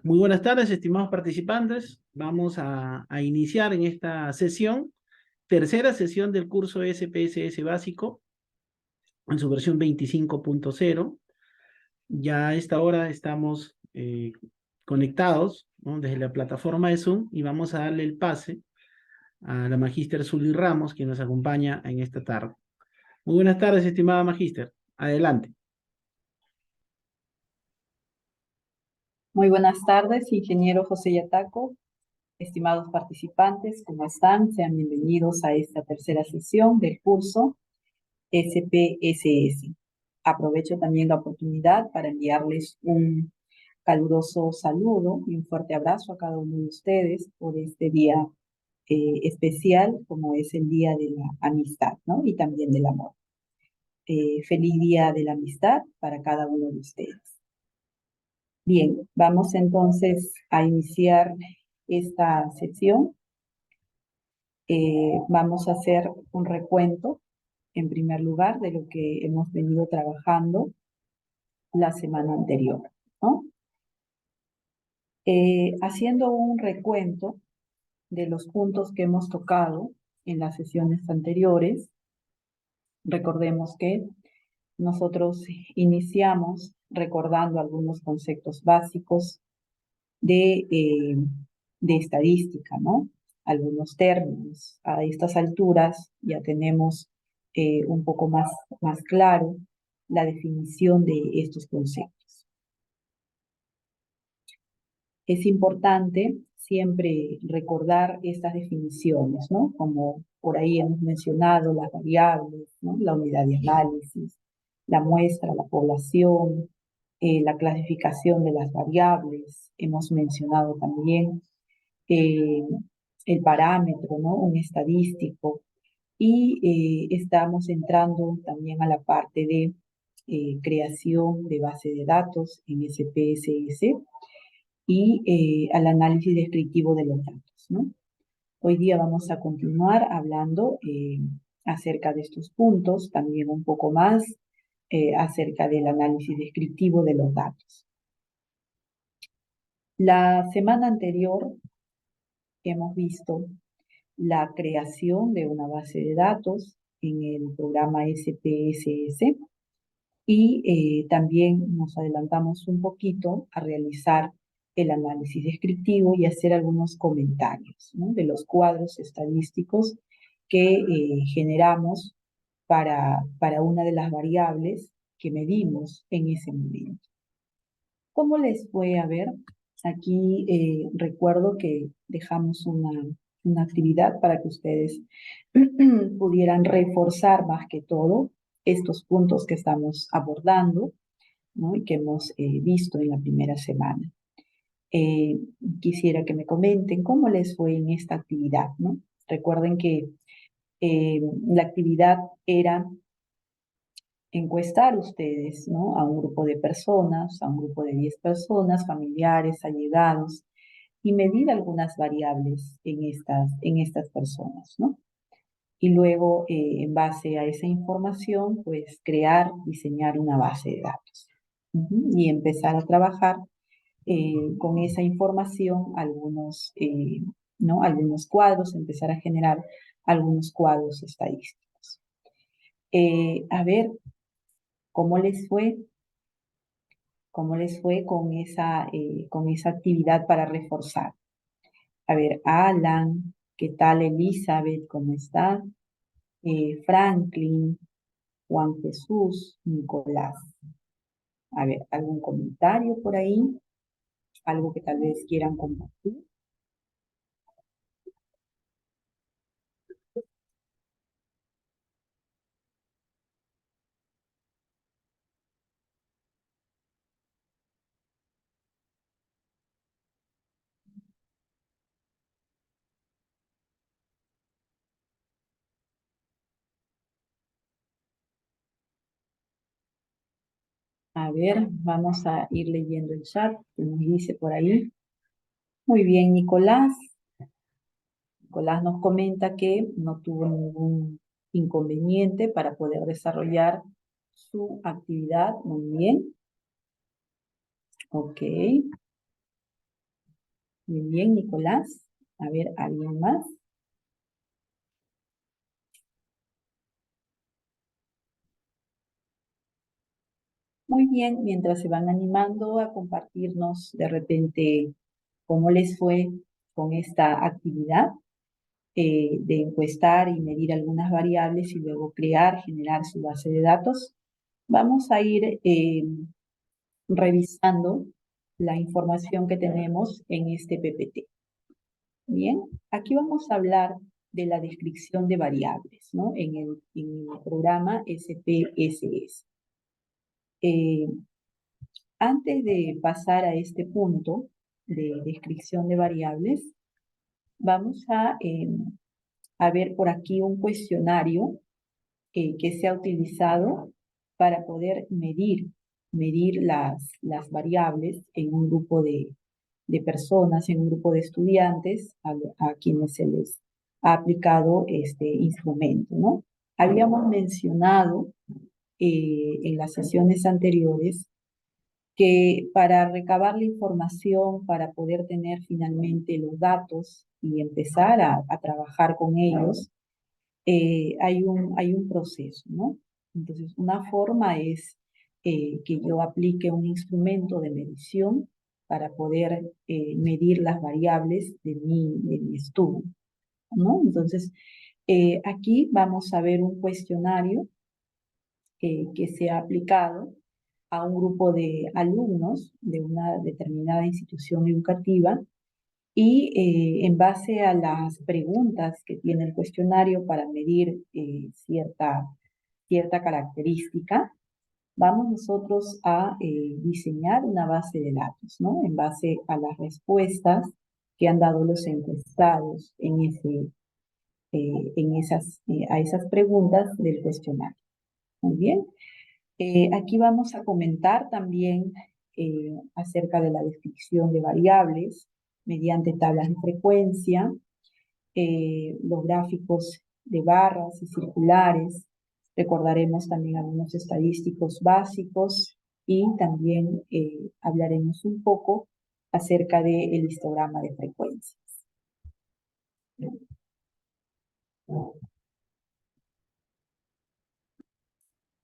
Muy buenas tardes, estimados participantes. Vamos a iniciar en esta sesión, tercera sesión del curso SPSS básico, en su versión 25.0. Ya a esta hora estamos conectados, ¿no?, desde la plataforma de Zoom, y vamos a darle el pase a la magíster Zully Ramos, quien nos acompaña en esta tarde. Muy buenas tardes, estimada magíster. Adelante. Muy buenas tardes, ingeniero José Yataco, estimados participantes, ¿cómo están? Sean bienvenidos a esta tercera sesión del curso SPSS. Aprovecho también la oportunidad para enviarles un caluroso saludo y un fuerte abrazo a cada uno de ustedes por este día especial, como es el Día de la Amistad, ¿no? Y también del amor. Feliz Día de la Amistad para cada uno de ustedes. Bien, vamos entonces a iniciar esta sesión. Vamos a hacer un recuento, en primer lugar, de lo que hemos venido trabajando la semana anterior, ¿no? Haciendo un recuento de los puntos que hemos tocado en las sesiones anteriores, recordemos que nosotros iniciamos recordando algunos conceptos básicos de estadística, ¿no? Algunos términos. A estas alturas ya tenemos un poco más claro la definición de estos conceptos. Es importante siempre recordar estas definiciones, ¿no? Como por ahí hemos mencionado las variables, ¿no? La unidad de análisis, la muestra, la población, la clasificación de las variables. Hemos mencionado también eh, el parámetro, ¿no? Un estadístico. Y estamos entrando también a la parte de creación de base de datos en SPSS y al análisis descriptivo de los datos, ¿no? Hoy día vamos a continuar hablando acerca de estos puntos, también un poco más acerca del análisis descriptivo de los datos. La semana anterior hemos visto la creación de una base de datos en el programa SPSS y también nos adelantamos un poquito a realizar el análisis descriptivo y hacer algunos comentarios, ¿no?, de los cuadros estadísticos que generamos para una de las variables que medimos en ese momento. ¿Cómo les fue? A ver, aquí recuerdo que dejamos una actividad para que ustedes pudieran reforzar más que todo estos puntos que estamos abordando, ¿no?, y que hemos visto en la primera semana. Quisiera que me comenten cómo les fue en esta actividad, ¿no? Recuerden que la actividad era encuestar ustedes, ¿no?, a un grupo de personas, a un grupo de 10 personas, familiares, allegados, y medir algunas variables en estas personas, ¿no? Y luego, en base a esa información, pues diseñar una base de datos. Y empezar a trabajar con esa información ¿no?, algunos cuadros, empezar a generar algunos cuadros estadísticos. A ver, ¿cómo les fue? ¿Cómo les fue con esa actividad para reforzar? A ver, Alan, ¿qué tal? Elizabeth, ¿cómo está? Franklin, Juan Jesús, Nicolás. A ver, ¿algún comentario por ahí? ¿Algo que tal vez quieran compartir? A ver, vamos a ir leyendo el chat que nos dice por ahí. Muy bien, Nicolás. Nicolás nos comenta que no tuvo ningún inconveniente para poder desarrollar su actividad. Muy bien. Ok. Muy bien, Nicolás. A ver, ¿alguien más? Muy bien, mientras se van animando a compartirnos de repente cómo les fue con esta actividad de encuestar y medir algunas variables y luego crear, generar su base de datos, vamos a ir revisando la información que tenemos en este PPT. Bien, aquí vamos a hablar de la descripción de variables, ¿no? En el programa SPSS. Antes de pasar a este punto de descripción de variables, vamos a ver por aquí un cuestionario que se ha utilizado para poder medir las variables en un grupo de personas, en un grupo de estudiantes a quienes se les ha aplicado este instrumento, ¿no? Habíamos mencionado en las sesiones anteriores que para recabar la información, para poder tener finalmente los datos y empezar a trabajar con ellos, hay un proceso, ¿no? Entonces, una forma es que yo aplique un instrumento de medición para poder medir las variables de mi estudio, ¿no? Entonces, aquí vamos a ver un cuestionario que se ha aplicado a un grupo de alumnos de una determinada institución educativa y en base a las preguntas que tiene el cuestionario para medir cierta característica, vamos nosotros a diseñar una base de datos, ¿no? En base a las respuestas que han dado los encuestados a esas preguntas del cuestionario. Muy bien. Aquí vamos a comentar también acerca de la descripción de variables mediante tablas de frecuencia, los gráficos de barras y circulares. Recordaremos también algunos estadísticos básicos y también hablaremos un poco acerca del histograma de frecuencias.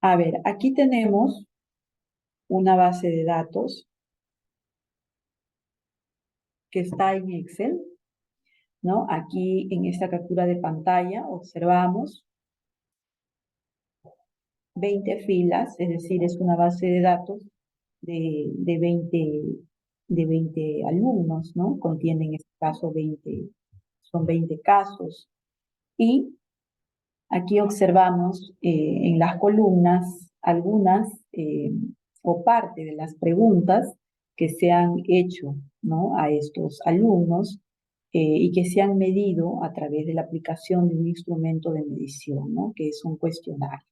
A ver, aquí tenemos una base de datos que está en Excel, ¿no? Aquí en esta captura de pantalla observamos 20 filas, es decir, es una base de datos de 20 alumnos, ¿no? Contiene en este caso son 20 casos. Y aquí observamos en las columnas algunas o parte de las preguntas que se han hecho, ¿no? A estos alumnos y que se han medido a través de la aplicación de un instrumento de medición, ¿no? Que es un cuestionario.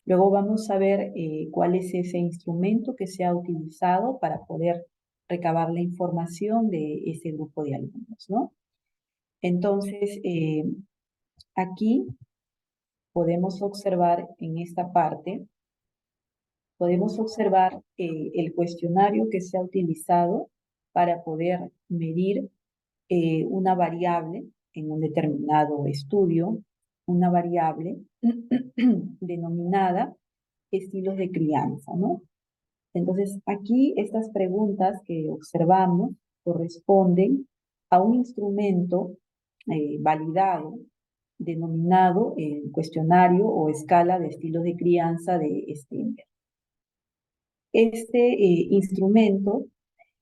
Luego vamos a ver cuál es ese instrumento que se ha utilizado para poder recabar la información de ese grupo de alumnos, ¿no? Entonces, aquí podemos observar en esta parte, podemos observar el cuestionario que se ha utilizado para poder medir una variable en un determinado estudio, una variable denominada estilos de crianza, ¿no? Entonces, aquí estas preguntas que observamos corresponden a un instrumento validado, denominado cuestionario o escala de estilos de crianza de Stenberg. Este instrumento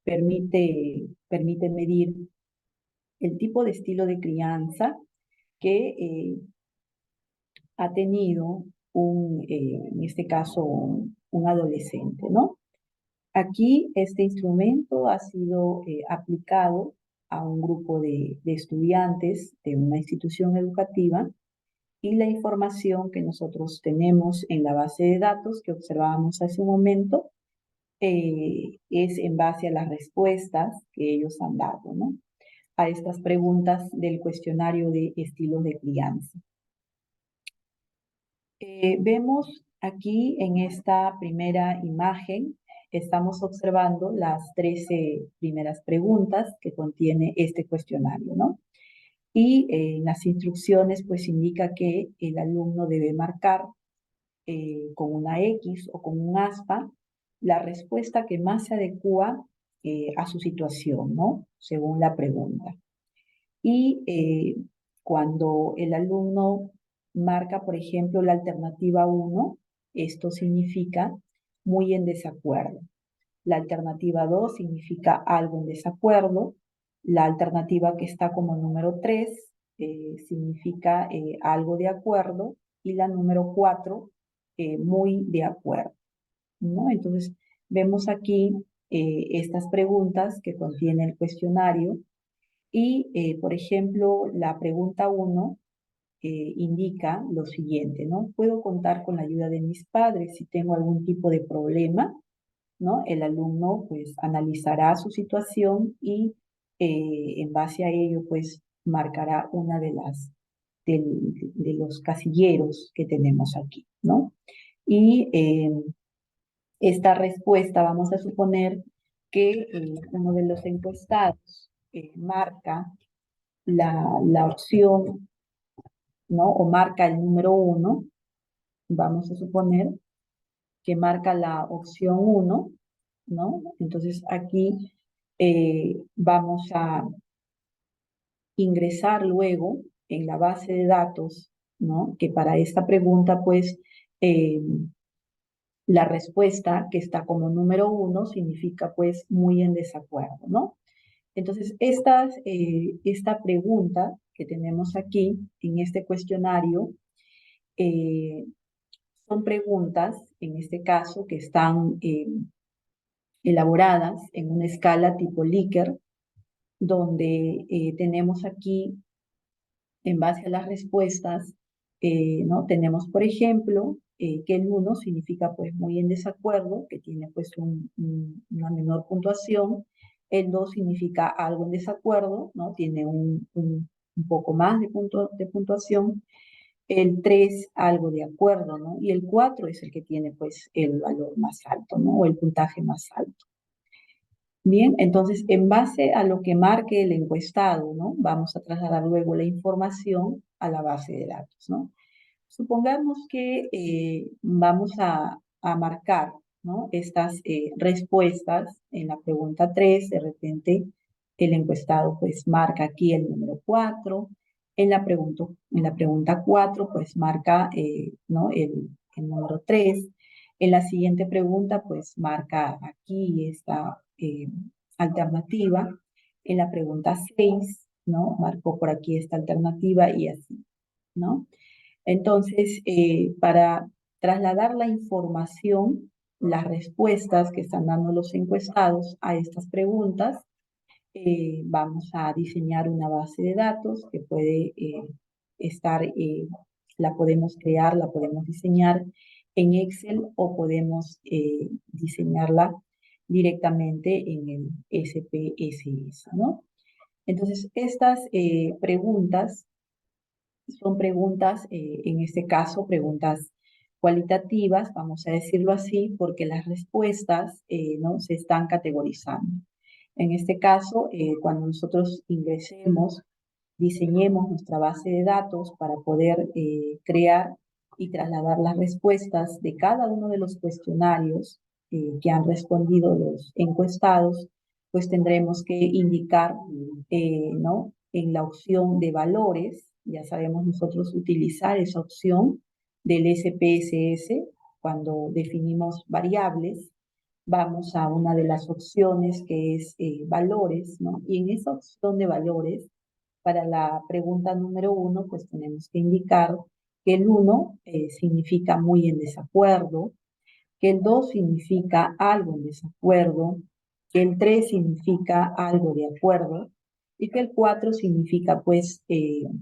permite medir el tipo de estilo de crianza que ha tenido en este caso, un adolescente, ¿no? Aquí este instrumento ha sido aplicado a un grupo de estudiantes de una institución educativa y la información que nosotros tenemos en la base de datos que observábamos hace un momento es en base a las respuestas que ellos han dado, ¿no? A estas preguntas del cuestionario de estilos de crianza. Vemos aquí en esta primera imagen estamos observando las 13 primeras preguntas que contiene este cuestionario, ¿no? Y en las instrucciones pues indica que el alumno debe marcar con una X o con un aspa la respuesta que más se adecua a su situación, ¿no? Según la pregunta. Y cuando el alumno marca, por ejemplo, la alternativa 1, esto significa muy en desacuerdo. La alternativa 2 significa algo en desacuerdo. La alternativa que está como número 3 significa algo de acuerdo. Y la número 4, muy de acuerdo, ¿no? Entonces, vemos aquí estas preguntas que contiene el cuestionario. Y, por ejemplo, la pregunta 1 indica lo siguiente, ¿no? ¿Puedo contar con la ayuda de mis padres si tengo algún tipo de problema? ¿No? El alumno pues analizará su situación y en base a ello pues marcará una de los casilleros que tenemos aquí, ¿no? Y esta respuesta vamos a suponer que uno de los encuestados marca la opción, ¿no? O marca el número 1, vamos a suponer que marca la opción 1, ¿no? Entonces aquí vamos a ingresar luego en la base de datos, ¿no? Que para esta pregunta, pues, eh, la respuesta que está como número 1 significa, pues, muy en desacuerdo, ¿no? Entonces, esta pregunta que tenemos aquí en este cuestionario eh, son preguntas, en este caso, que están elaboradas en una escala tipo Likert, donde tenemos aquí, en base a las respuestas, ¿no? Tenemos, por ejemplo, que el 1 significa pues muy en desacuerdo, que tiene pues una menor puntuación. El 2 significa algo en desacuerdo, ¿no? Tiene un poco más de puntuación. El 3 algo de acuerdo, ¿no? Y el 4 es el que tiene pues el valor más alto, ¿no? O el puntaje más alto. Bien, entonces, en base a lo que marque el encuestado, ¿no? Vamos a trasladar luego la información a la base de datos, ¿no? Supongamos que vamos a marcar, ¿no? Estas respuestas en la pregunta 3, de repente el encuestado pues marca aquí el número 4, en la pregunta 4 pues marca, ¿no? el número 3, en la siguiente pregunta pues marca aquí esta alternativa, en la pregunta 6, ¿no? Marcó por aquí esta alternativa y así, ¿no? Entonces, para trasladar la información, las respuestas que están dando los encuestados a estas preguntas, vamos a diseñar una base de datos que puede estar, la podemos crear, la podemos diseñar en Excel o podemos diseñarla directamente en el SPSS, ¿no? Entonces, estas preguntas son preguntas, en este caso, preguntas cualitativas, vamos a decirlo así, porque las respuestas ¿no? se están categorizando. En este caso, cuando nosotros ingresemos, diseñemos nuestra base de datos para poder crear y trasladar las respuestas de cada uno de los cuestionarios que han respondido los encuestados, pues tendremos que indicar, ¿no? En la opción de valores, ya sabemos nosotros utilizar esa opción del SPSS cuando definimos variables, vamos a una de las opciones que es valores, ¿no? Y en esa opción de valores, para la pregunta número 1, pues tenemos que indicar que el 1 significa muy en desacuerdo, que el 2 significa algo en desacuerdo, que el 3 significa algo de acuerdo y que el 4 significa pues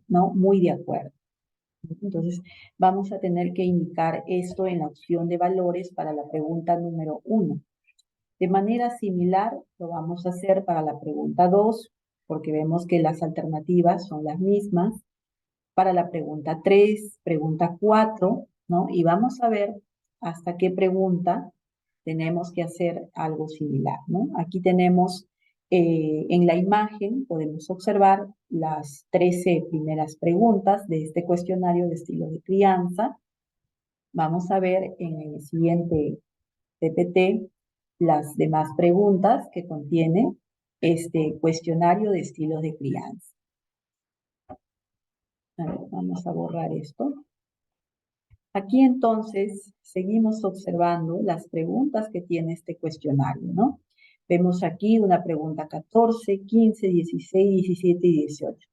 no muy de acuerdo. Entonces vamos a tener que indicar esto en la opción de valores para la pregunta número 1. De manera similar lo vamos a hacer para la pregunta 2, porque vemos que las alternativas son las mismas. Para la pregunta 3, pregunta 4, ¿no? Y vamos a ver hasta qué pregunta tenemos que hacer algo similar, ¿no? Aquí tenemos, en la imagen, podemos observar las 13 primeras preguntas de este cuestionario de estilo de crianza. Vamos a ver en el siguiente PPT las demás preguntas que contiene este cuestionario de estilos de crianza. A ver, vamos a borrar esto. Aquí entonces seguimos observando las preguntas que tiene este cuestionario, ¿no? Vemos aquí una pregunta 14, 15, 16, 17 y 18.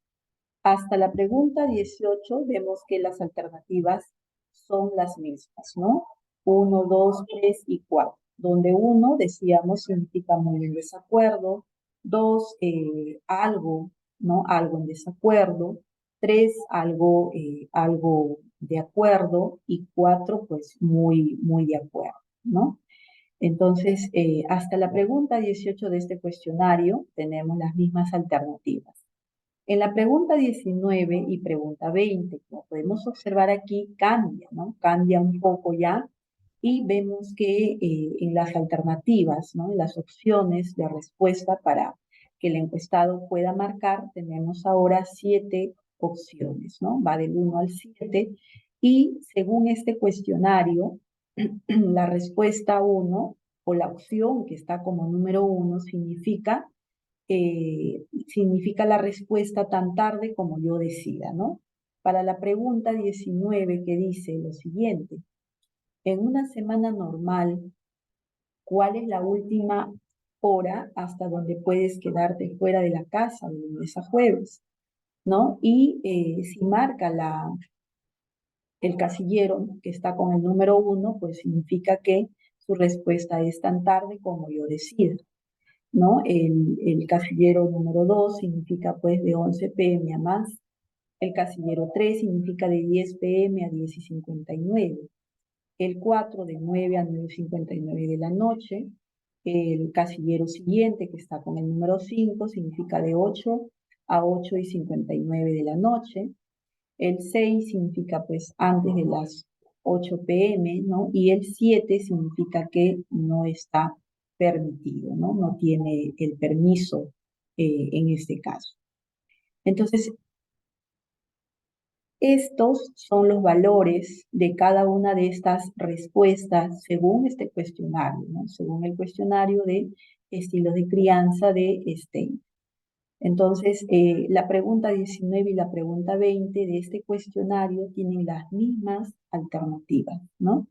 Hasta la pregunta 18 vemos que las alternativas son las mismas, ¿no? 1, 2, 3 y 4, donde 1, decíamos, significa muy en desacuerdo, 2, algo, ¿no? Algo en desacuerdo, 3, algo de acuerdo, y 4, pues muy, muy de acuerdo, ¿no? Entonces, hasta la pregunta 18 de este cuestionario tenemos las mismas alternativas. En la pregunta 19 y pregunta 20, como podemos observar aquí, cambia, ¿no? Cambia un poco ya, y vemos que en las alternativas, ¿no? En las opciones de respuesta para que el encuestado pueda marcar, tenemos ahora 7 opciones, ¿no? Va del 1 al 7, y según este cuestionario, la respuesta 1 o la opción que está como número 1 significa la respuesta tan tarde como yo decida, ¿no? Para la pregunta 19, que dice lo siguiente: en una semana normal, ¿cuál es la última hora hasta donde puedes quedarte fuera de la casa de lunes a jueves? ¿No? Y si marca el casillero que está con el número 1, pues significa que su respuesta es tan tarde como yo decida, ¿no? El casillero número 2 significa pues de 11 p.m. a más. El casillero 3 significa de 10 p.m. a 10:59. El 4 de 9 a 9:59 de la noche. El casillero siguiente, que está con el número 5, significa de 8 a 8:59 de la noche. El 6 significa pues antes de las 8 p.m., ¿no? Y el 7 significa que no está permitido, ¿no? No tiene el permiso en este caso. Entonces, estos son los valores de cada una de estas respuestas según este cuestionario, ¿no? Según el cuestionario de estilos de crianza de Stein. Entonces, la pregunta 19 y la pregunta 20 de este cuestionario tienen las mismas alternativas, ¿no?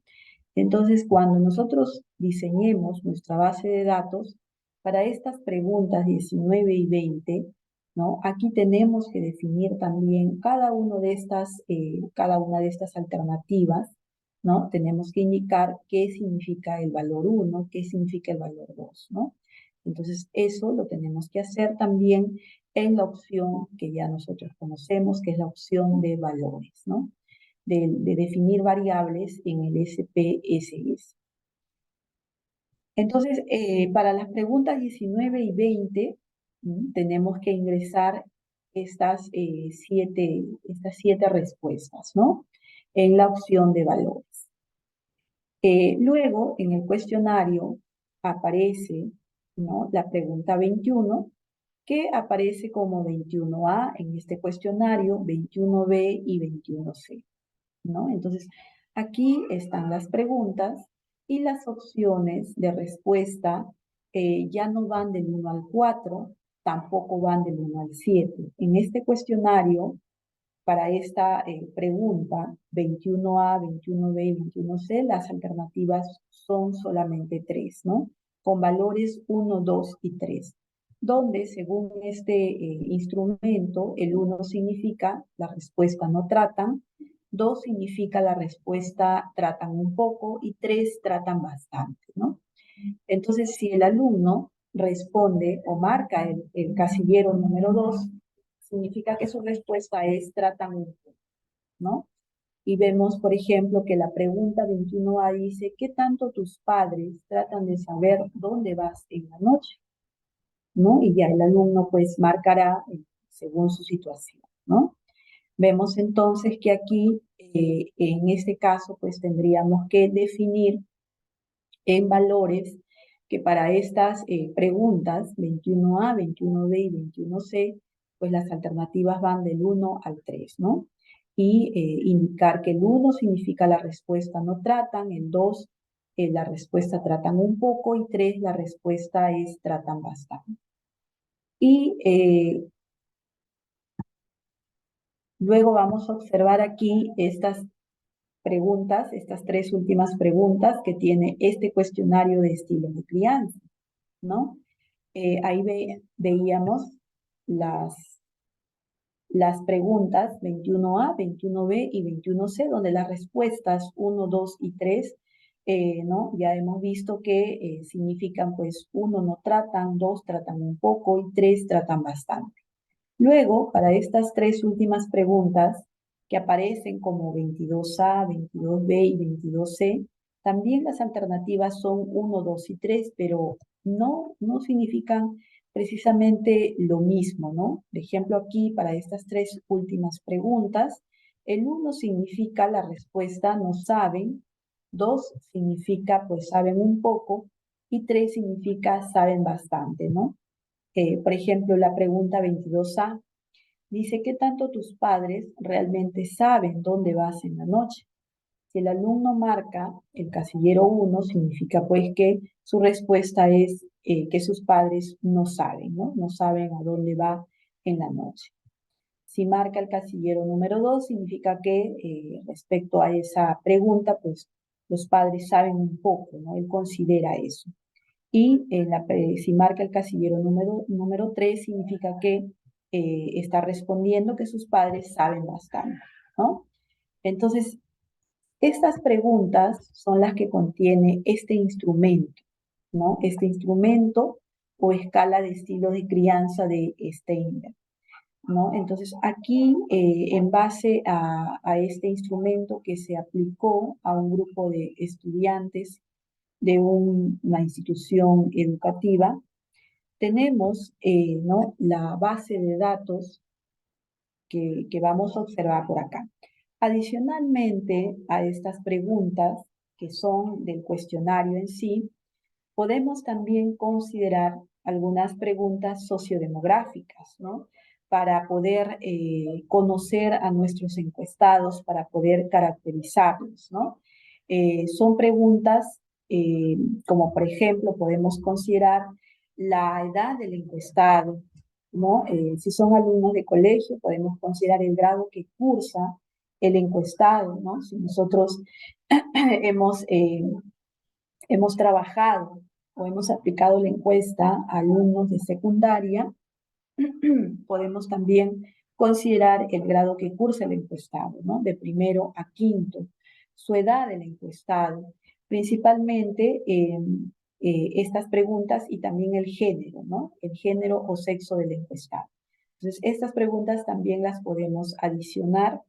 Entonces, cuando nosotros diseñemos nuestra base de datos, para estas preguntas 19 y 20, ¿no? Aquí tenemos que definir también cada una de estas alternativas, ¿no? Tenemos que indicar qué significa el valor 1, qué significa el valor 2, ¿no? Entonces, eso lo tenemos que hacer también en la opción que ya nosotros conocemos, que es la opción de valores, ¿no? De definir variables en el SPSS. Entonces, para las preguntas 19 y 20, tenemos que ingresar estas 7 respuestas, ¿no? En la opción de valores. Luego, en el cuestionario aparece, ¿no? La pregunta 21, que aparece como 21A en este cuestionario, 21B y 21C, ¿no? Entonces, aquí están las preguntas y las opciones de respuesta ya no van del 1 al 4, tampoco van del 1 al 7. En este cuestionario, para esta pregunta, 21A, 21B y 21C, las alternativas son solamente 3, ¿no? Con valores 1, 2 y 3, donde según este instrumento, el 1 significa la respuesta no tratan, 2 significa la respuesta tratan un poco y 3 tratan bastante, ¿no? Entonces, si el alumno responde o marca el casillero número 2, significa que su respuesta es tratan un poco, ¿no? Y vemos, por ejemplo, que la pregunta 21A dice: ¿qué tanto tus padres tratan de saber dónde vas en la noche? ¿No? Y ya el alumno pues marcará según su situación, ¿no? Vemos entonces que aquí, en este caso, pues tendríamos que definir en valores que para estas preguntas, 21A, 21B y 21C, pues las alternativas van del 1 al 3, ¿no? Y indicar que el 1 significa la respuesta no tratan, el 2 la respuesta tratan un poco y 3 la respuesta es tratan bastante. Y luego vamos a observar aquí estas preguntas, estas tres últimas preguntas que tiene este cuestionario de estilo de crianza, ¿no? Ahí veíamos las preguntas 21A, 21B y 21C, donde las respuestas 1, 2 y 3, ¿no? Ya hemos visto que significan, pues, 1 no tratan, 2 tratan un poco y 3 tratan bastante. Luego, para estas tres últimas preguntas, que aparecen como 22A, 22B y 22C, también las alternativas son 1, 2 y 3, pero no significan precisamente lo mismo, ¿no? Por ejemplo, aquí para estas tres últimas preguntas, el 1 significa la respuesta no saben, 2 significa pues saben un poco y 3 significa saben bastante, ¿no? Por ejemplo, la pregunta 22A dice, ¿qué tanto tus padres realmente saben dónde vas en la noche? Si el alumno marca el casillero 1, significa pues que su respuesta es que sus padres no saben, ¿no? No saben a dónde va en la noche. Si marca el casillero número 2, significa que respecto a esa pregunta, pues los padres saben un poco, ¿no? Él considera eso. Y si marca el casillero número 3, significa que está respondiendo que sus padres saben bastante, ¿no? Entonces, estas preguntas son las que contiene este instrumento, ¿no? Este instrumento o escala de estilo de crianza de Steinberg, ¿no? Entonces, aquí, en base a este instrumento que se aplicó a un grupo de estudiantes de una institución educativa, tenemos ¿no? la base de datos que vamos a observar por acá. Adicionalmente a estas preguntas, que son del cuestionario en sí, podemos también considerar algunas preguntas sociodemográficas, ¿no? Para poder conocer a nuestros encuestados, para poder caracterizarlos, ¿no? Son preguntas como, por ejemplo, podemos considerar la edad del encuestado, ¿no? Si son alumnos de colegio, podemos considerar el grado que cursa el encuestado, ¿no? Si nosotros hemos, hemos trabajado o hemos aplicado la encuesta a alumnos de secundaria, podemos también considerar el grado que cursa el encuestado, ¿no? De primero a quinto, su edad del encuestado, principalmente estas preguntas y también el género, ¿no? El género o sexo del encuestado. Entonces, estas preguntas también las podemos adicionar,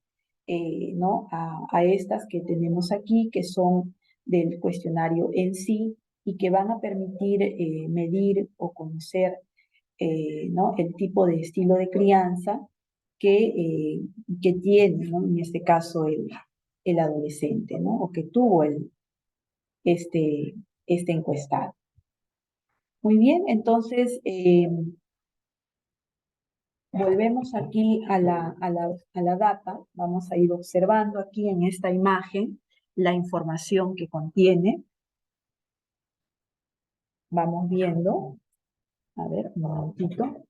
¿no? A estas que tenemos aquí, que son del cuestionario en sí y que van a permitir medir o conocer ¿no? El tipo de estilo de crianza que tiene, ¿no? En este caso, el adolescente, ¿no? O que tuvo este, este encuestado. Muy bien, entonces volvemos aquí a la data. Vamos a ir observando aquí en esta imagen la información que contiene. Vamos viendo. A ver, un momentito.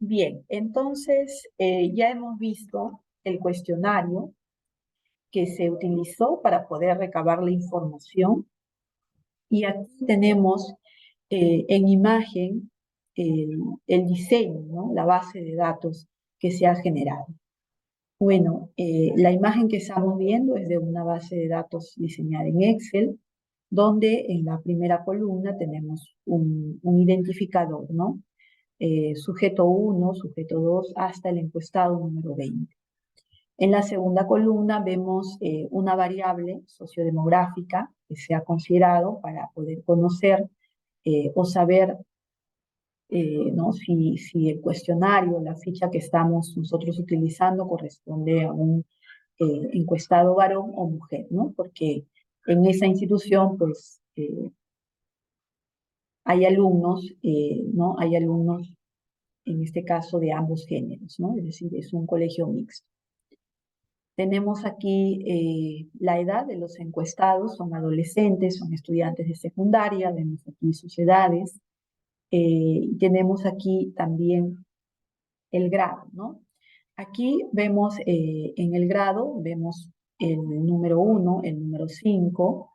Bien, entonces ya hemos visto el cuestionario que se utilizó para poder recabar la información. Y aquí tenemos en imagen el diseño, ¿no? La base de datos que se ha generado. Bueno, la imagen que estamos viendo es de una base de datos diseñada en Excel, donde en la primera columna tenemos un identificador, ¿no? Sujeto 1, sujeto 2, hasta el encuestado número 20. En la segunda columna vemos una variable sociodemográfica que se ha considerado para poder conocer o saber ¿no? Si el cuestionario, la ficha que estamos nosotros utilizando corresponde a un encuestado varón o mujer, ¿no? Porque en esa institución, pues, hay alumnos, ¿no? Hay alumnos, en este caso, de ambos géneros, ¿no? Es decir, es un colegio mixto. Tenemos aquí la edad de los encuestados, son adolescentes, son estudiantes de secundaria, vemos aquí sus edades. Tenemos aquí también el grado, ¿no? Aquí vemos en el grado, vemos el número 1, el número 5.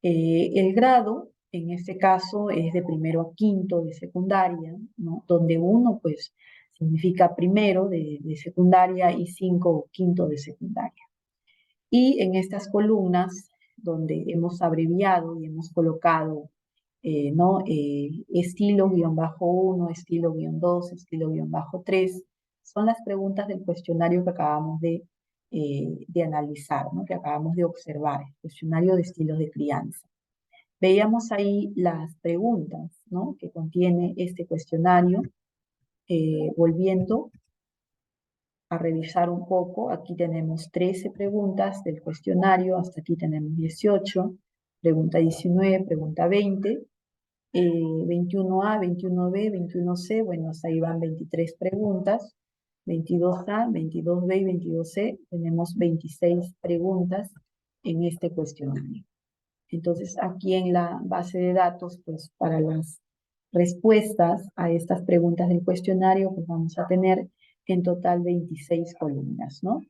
El grado, en este caso, es de primero a quinto de secundaria, ¿no? Donde 1, pues, significa primero de secundaria y 5, quinto de secundaria. Y en estas columnas, donde hemos abreviado y hemos colocado ¿no? Estilo-1, estilo-2, estilo-3, son las preguntas del cuestionario que acabamos de analizar, ¿no? Que acabamos de observar, el cuestionario de estilos de crianza. Veíamos ahí las preguntas, ¿no? Que contiene este cuestionario, volviendo a revisar un poco. Aquí tenemos 13 preguntas del cuestionario, hasta aquí tenemos 18, pregunta 19, pregunta 20, 21A, 21B, 21C, bueno, hasta ahí van 23 preguntas, 22A, 22B y 22C, tenemos 26 preguntas en este cuestionario. Entonces, aquí en la base de datos, pues para las respuestas a estas preguntas del cuestionario, pues vamos a tener en total 26 columnas, ¿no?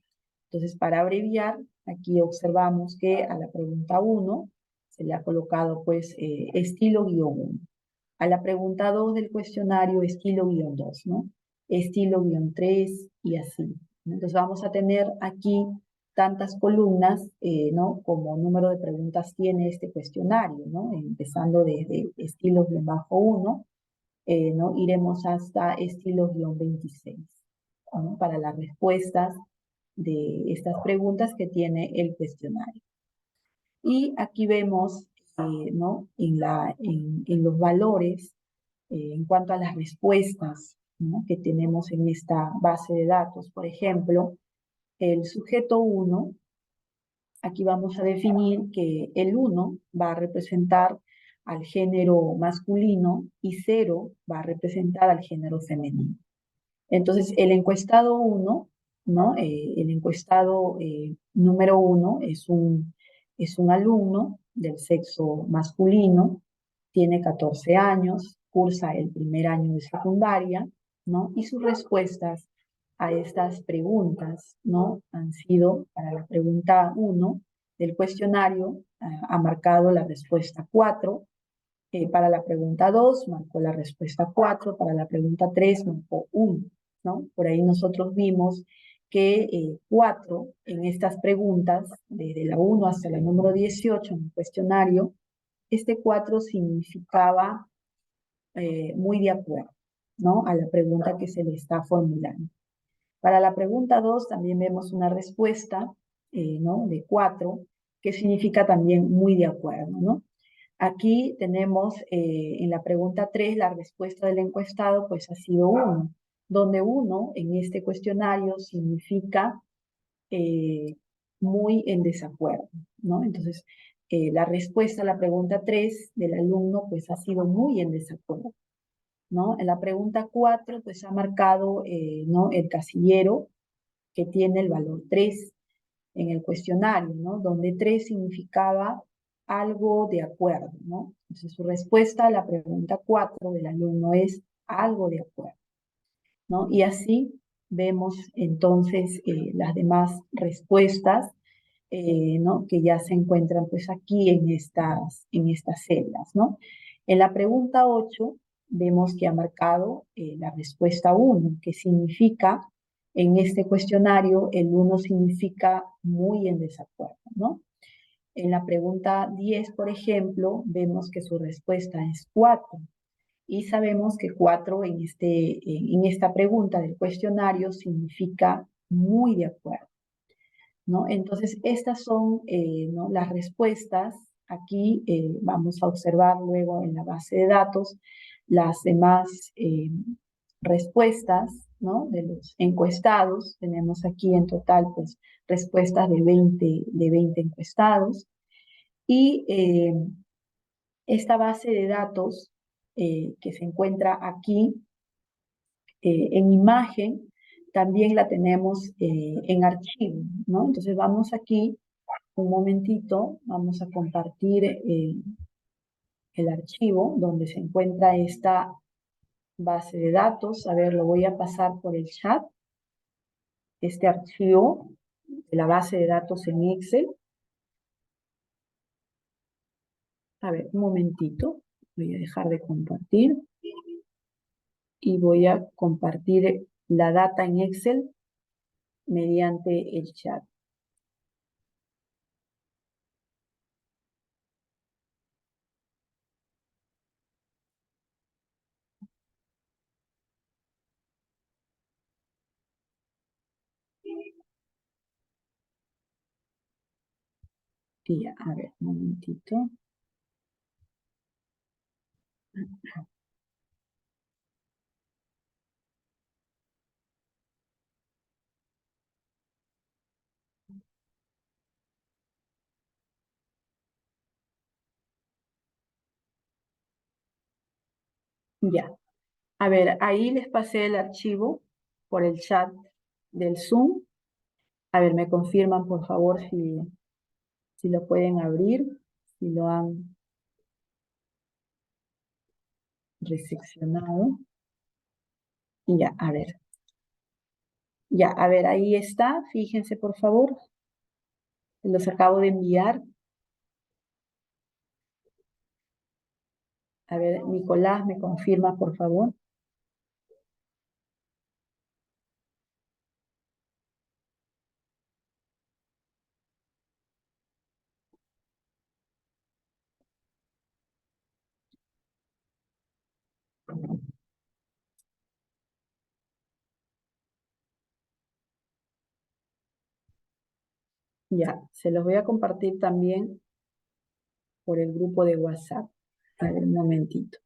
Entonces, para abreviar, aquí observamos que a la pregunta 1 se le ha colocado, pues, estilo-1. A la pregunta 2 del cuestionario, estilo-2, ¿no? Estilo-3 y así. Entonces, vamos a tener aquí tantas columnas, ¿no? Como número de preguntas tiene este cuestionario, ¿no? Empezando desde estilo-1, ¿no? Iremos hasta estilo-26, ¿no? Para las respuestas de estas preguntas que tiene el cuestionario. Y aquí vemos, ¿no? En los valores, en cuanto a las respuestas, ¿no? Que tenemos en esta base de datos. Por ejemplo, el sujeto 1, aquí vamos a definir que el 1 va a representar al género masculino y 0 va a representar al género femenino. Entonces, el encuestado 1, ¿no? El encuestado número 1 es un alumno del sexo masculino, tiene 14 años, cursa el primer año de secundaria, ¿no? Y sus respuestas a estas preguntas, ¿no? Han sido, para la pregunta 1 del cuestionario, ha marcado la respuesta 4, para la pregunta 2 marcó la respuesta 4, para la pregunta 3 marcó 1, ¿no? Por ahí nosotros vimos que 4 en estas preguntas, desde la 1 hasta la número 18 en el cuestionario, este 4 significaba muy de acuerdo, ¿no? A la pregunta que se le está formulando. Para la pregunta 2 también vemos una respuesta, ¿no? De 4, que significa también muy de acuerdo, ¿no? Aquí tenemos en la pregunta 3 la respuesta del encuestado, pues ha sido 1, donde 1 en este cuestionario significa muy en desacuerdo, ¿no? Entonces, la respuesta a la pregunta 3 del alumno, pues ha sido muy en desacuerdo, ¿no? En la pregunta 4, pues ha marcado, ¿no? El casillero que tiene el valor 3 en el cuestionario, ¿no? Donde 3 significaba algo de acuerdo, ¿no? Entonces, su respuesta a la pregunta 4 del alumno es algo de acuerdo, ¿no? Y así vemos entonces las demás respuestas, ¿no? Que ya se encuentran pues aquí en estas celdas, ¿no? En la pregunta 8 vemos que ha marcado la respuesta 1, que significa, en este cuestionario, el 1 significa muy en desacuerdo, ¿no? En la pregunta 10, por ejemplo, vemos que su respuesta es 4. Y sabemos que 4 en esta pregunta del cuestionario significa muy de acuerdo, ¿no? Entonces, estas son, ¿no?, las respuestas. Aquí vamos a observar luego en la base de datos las demás respuestas, ¿no?, de los encuestados. Tenemos aquí en total, pues, respuestas de 20 encuestados. Y esta base de datos que se encuentra aquí en imagen, también la tenemos en archivo, ¿no? Entonces vamos aquí, un momentito, vamos a compartir el archivo donde se encuentra esta base de datos. A ver, lo voy a pasar por el chat. Este archivo de la base de datos en Excel. A ver, un momentito. Voy a dejar de compartir. Y voy a compartir la data en Excel mediante el chat. Y ya, a ver, un momentito. Ya. A ver, ahí les pasé el archivo por el chat del Zoom. A ver, me confirman, por favor, si lo pueden abrir, si lo han recepcionado. Y ya, a ver. Ya, a ver, ahí está. Fíjense, por favor. Los acabo de enviar. A ver, Nicolás, me confirma, por favor. Ya, se los voy a compartir también por el grupo de WhatsApp. A ver, un momentito.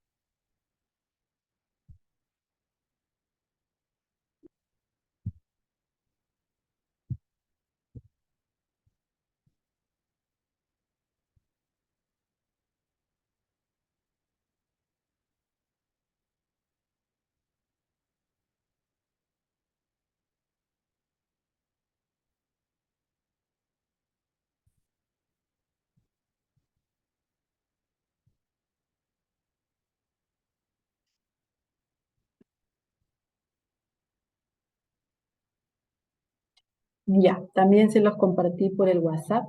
Ya, también se los compartí por el WhatsApp.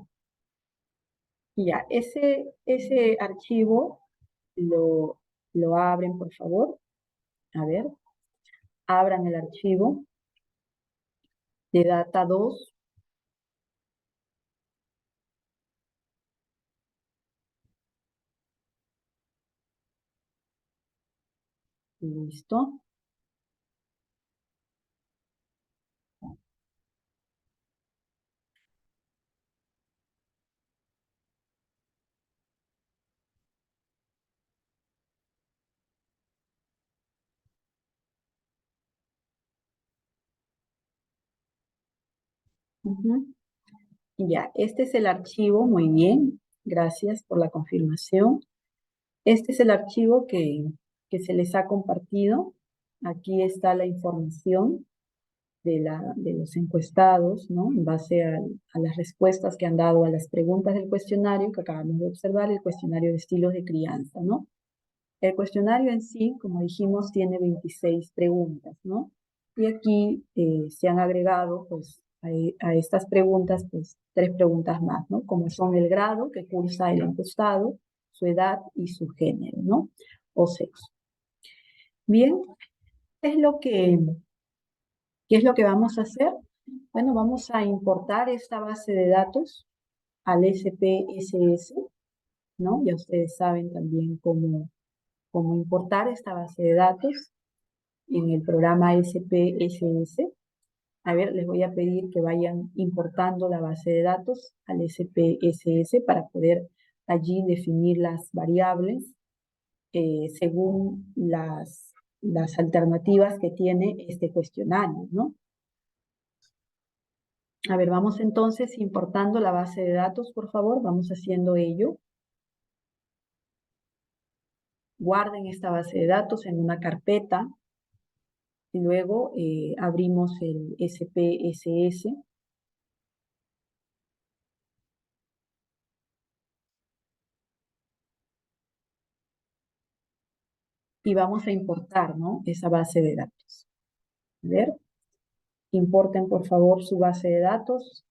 Ya, ese archivo lo abren, por favor. A ver, abran el archivo de data 2. Listo. Ujú. Ya, este es el archivo, muy bien. Gracias por la confirmación. Este es el archivo que se les ha compartido. Aquí está la información de los encuestados, ¿no? En base a las respuestas que han dado a las preguntas del cuestionario que acabamos de observar, el cuestionario de estilos de crianza, ¿no? El cuestionario en sí, como dijimos, tiene 26 preguntas, ¿no? Y aquí se han agregado, pues, a estas preguntas, pues, 3 preguntas más, ¿no? Como son el grado que cursa el encuestado, su edad y su género, ¿no? O sexo. Bien, ¿qué es lo que vamos a hacer? Bueno, vamos a importar esta base de datos al SPSS, ¿no? Ya ustedes saben también cómo importar esta base de datos en el programa SPSS. A ver, les voy a pedir que vayan importando la base de datos al SPSS para poder allí definir las variables según las alternativas que tiene este cuestionario, ¿no? A ver, vamos entonces importando la base de datos, por favor, vamos haciendo ello. Guarden esta base de datos en una carpeta y luego abrimos el SPSS. Y vamos a importar, ¿no? Esa base de datos. A ver, importen por favor su base de datos.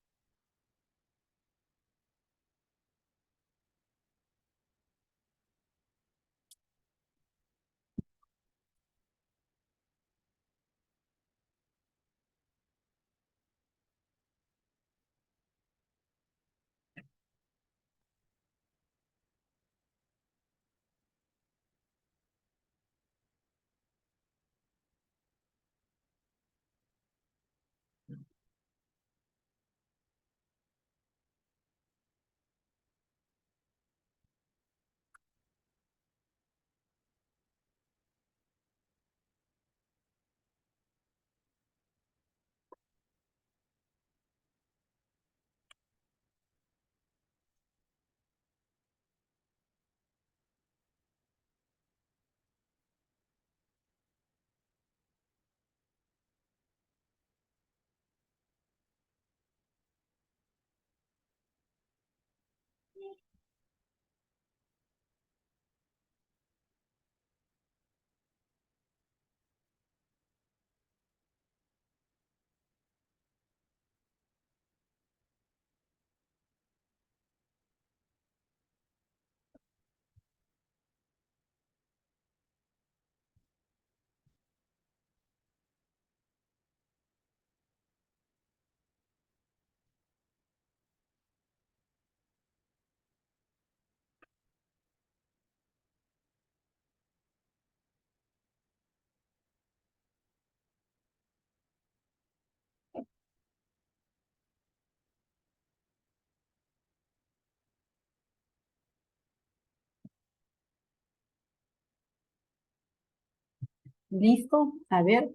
¿Listo? A ver,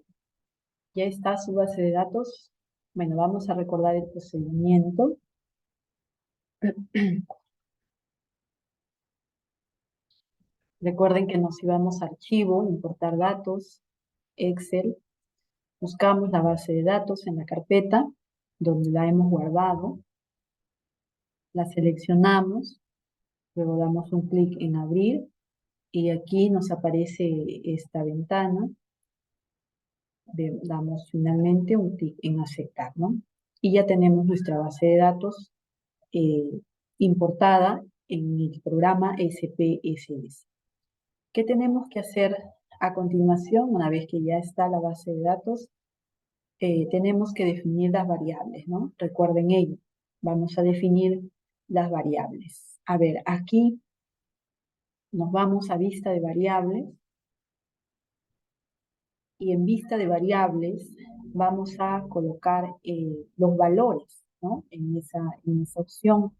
ya está su base de datos. Bueno, vamos a recordar el procedimiento. Recuerden que nos íbamos a archivo, importar datos, Excel. Buscamos la base de datos en la carpeta donde la hemos guardado. La seleccionamos, luego damos un clic en abrir y aquí nos aparece esta ventana. Damos finalmente un clic en aceptar, ¿no? Y ya tenemos nuestra base de datos eh, importada en el programa SPSS. ¿Qué tenemos que hacer a continuación? Una vez que ya está la base de datos, tenemos que definir las variables, ¿no? Recuerden ello. Vamos a definir las variables. A ver, aquí nos vamos a vista de variables y en vista de variables vamos a colocar los valores, ¿no? En esa opción.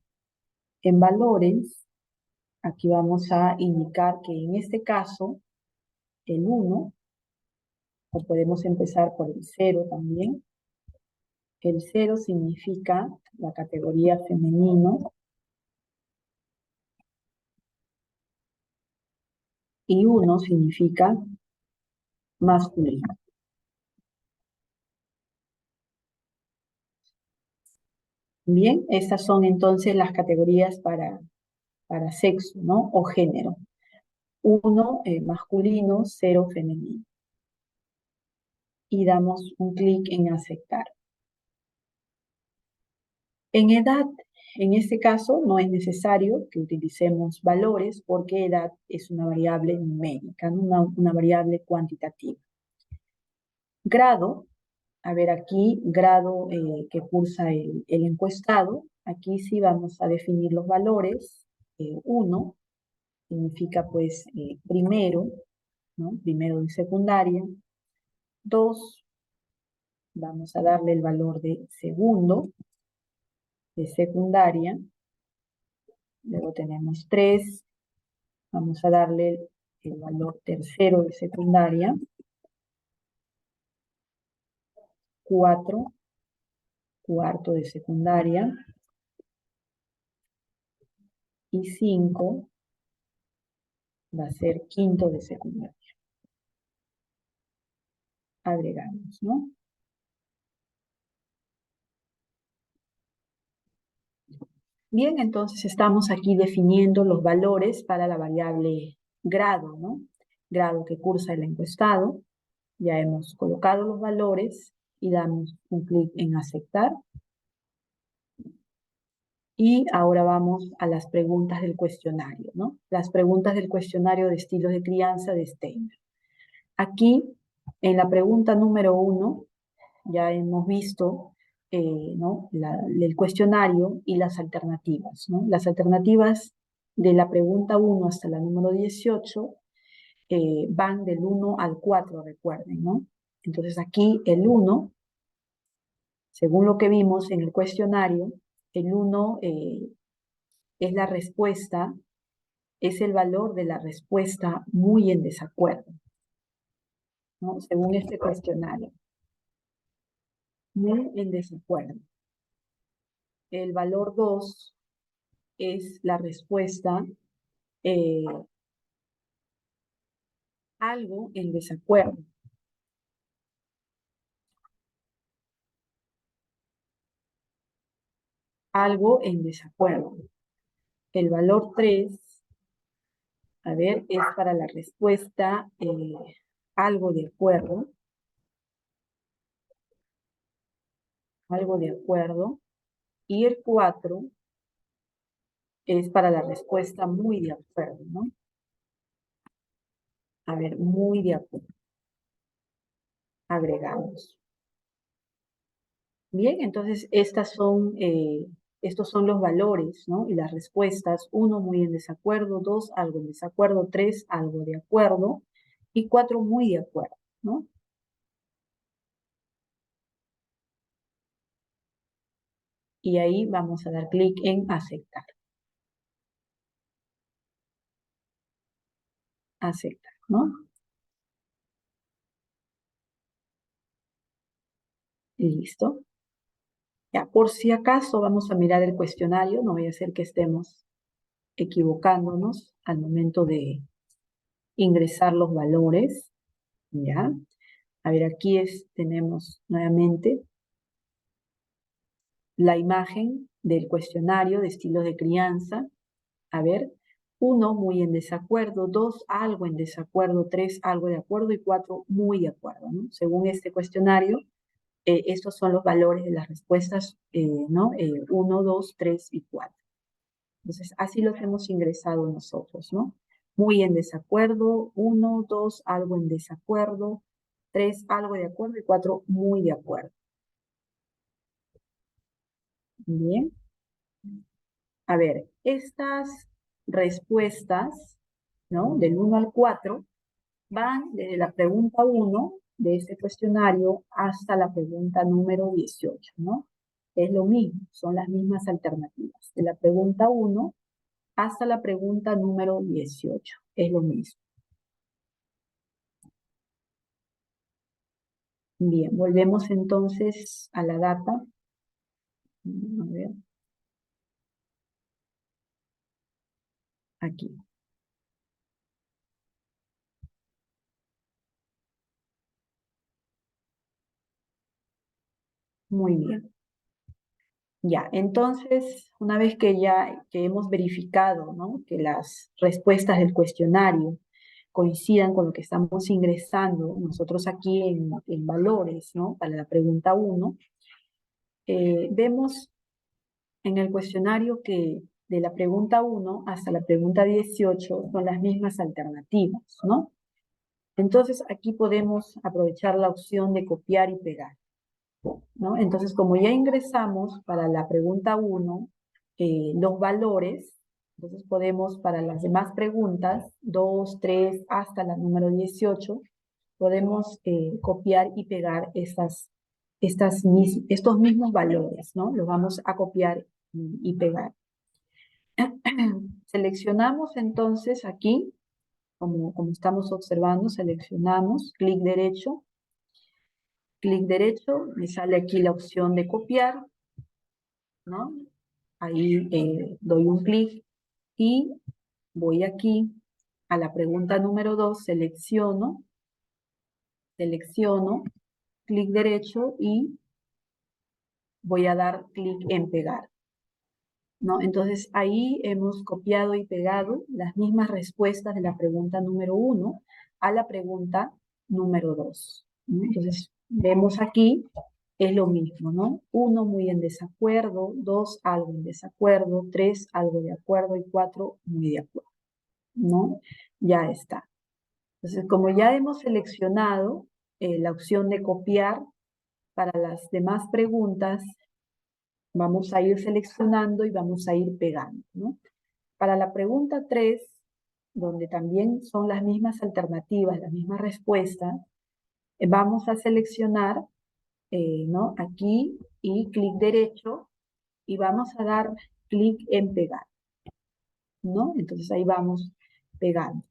En valores, aquí vamos a indicar que en este caso, el 1, o podemos empezar por el 0 también. El 0 significa la categoría femenino y 1 significa masculino. Bien, estas son entonces las categorías para sexo, ¿no? O género. 1 masculino, 0 femenino. Y damos un clic en aceptar. En edad, en este caso, no es necesario que utilicemos valores porque edad es una variable numérica, una variable cuantitativa. Grado, a ver aquí, grado que cursa el encuestado. Aquí sí vamos a definir los valores. 1 significa pues primero, ¿no? Primero de secundaria. 2, Vamos a darle el valor de segundo, de secundaria. Luego tenemos 3. Vamos a darle el valor tercero de secundaria. 4, cuarto de secundaria. Y 5 va a ser quinto de secundaria. Agregamos, ¿no? Bien, entonces estamos aquí definiendo los valores para la variable grado, ¿no? Grado que cursa el encuestado. Ya hemos colocado los valores y damos un clic en aceptar. Y ahora vamos a las preguntas del cuestionario, ¿no? Las preguntas del cuestionario de estilos de crianza de Steiner. Aquí, en la pregunta número 1, ya hemos visto ¿no? el cuestionario y las alternativas, ¿no? Las alternativas de la pregunta 1 hasta la número 18 van del 1 al 4, recuerden, ¿no? Entonces aquí el 1, según lo que vimos en el cuestionario, el 1 es la respuesta, es el valor de la respuesta muy en desacuerdo, ¿no? Según este cuestionario. Muy en desacuerdo. El valor 2 es la respuesta algo en desacuerdo. Algo en desacuerdo. El valor 3, a ver, es para la respuesta algo de acuerdo. Algo de acuerdo. Y el 4 es para la respuesta muy de acuerdo, ¿no? A ver, muy de acuerdo. Agregamos. Bien, entonces estos son los valores, ¿no? Y las respuestas. 1, muy en desacuerdo. 2, algo en desacuerdo. 3, algo de acuerdo. Y 4, muy de acuerdo, ¿no? Y ahí vamos a dar clic en aceptar. Aceptar, ¿no? Listo. Ya, por si acaso vamos a mirar el cuestionario, no vaya a ser que estemos equivocándonos al momento de ingresar los valores, ¿ya? A ver, aquí tenemos nuevamente la imagen del cuestionario de estilos de crianza. A ver, 1, muy en desacuerdo. 2, algo en desacuerdo. 3, algo de acuerdo. Y 4, muy de acuerdo, ¿no? Según este cuestionario, estos son los valores de las respuestas, ¿no? 1, 2, 3 y 4. Entonces, así los hemos ingresado nosotros, ¿no? Muy en desacuerdo. 1, 2, algo en desacuerdo. 3, algo de acuerdo. Y 4, muy de acuerdo. Bien. A ver, estas respuestas, ¿no? Del 1 al 4 van desde la pregunta 1 de este cuestionario hasta la pregunta número 18, ¿no? Es lo mismo, son las mismas alternativas. De la pregunta 1 hasta la pregunta número 18, es lo mismo. Bien, volvemos entonces a la data. A ver. Aquí. Muy bien. Ya, entonces, una vez que hemos verificado, ¿no? Que las respuestas del cuestionario coincidan con lo que estamos ingresando nosotros aquí en valores, ¿no? Para la pregunta 1, vemos en el cuestionario que de la pregunta 1 hasta la pregunta 18 son las mismas alternativas, ¿no? Entonces, aquí podemos aprovechar la opción de copiar y pegar, ¿no? Entonces, como ya ingresamos para la pregunta 1 los valores, entonces podemos para las demás preguntas, 2, 3, hasta la número 18, podemos copiar y pegar estos mismos valores, ¿no? Los vamos a copiar y pegar. Seleccionamos entonces aquí, como estamos observando, seleccionamos, clic derecho, me sale aquí la opción de copiar, ¿no? Ahí doy un clic y voy aquí a la pregunta número 2, selecciono, clic derecho y voy a dar clic en pegar, ¿no? Entonces ahí hemos copiado y pegado las mismas respuestas de la pregunta número 1 a la pregunta número 2, ¿no? Entonces vemos aquí, es lo mismo, ¿no? 1 muy en desacuerdo, 2 algo en desacuerdo, 3 algo de acuerdo y 4 muy de acuerdo, ¿no? Ya está. Entonces, como ya hemos seleccionado la opción de copiar para las demás preguntas, vamos a ir seleccionando y vamos a ir pegando, ¿no? Para la pregunta 3, donde también son las mismas alternativas, las mismas respuestas, vamos a seleccionar, ¿no? Aquí y clic derecho y vamos a dar clic en pegar, ¿no? Entonces ahí vamos pegando.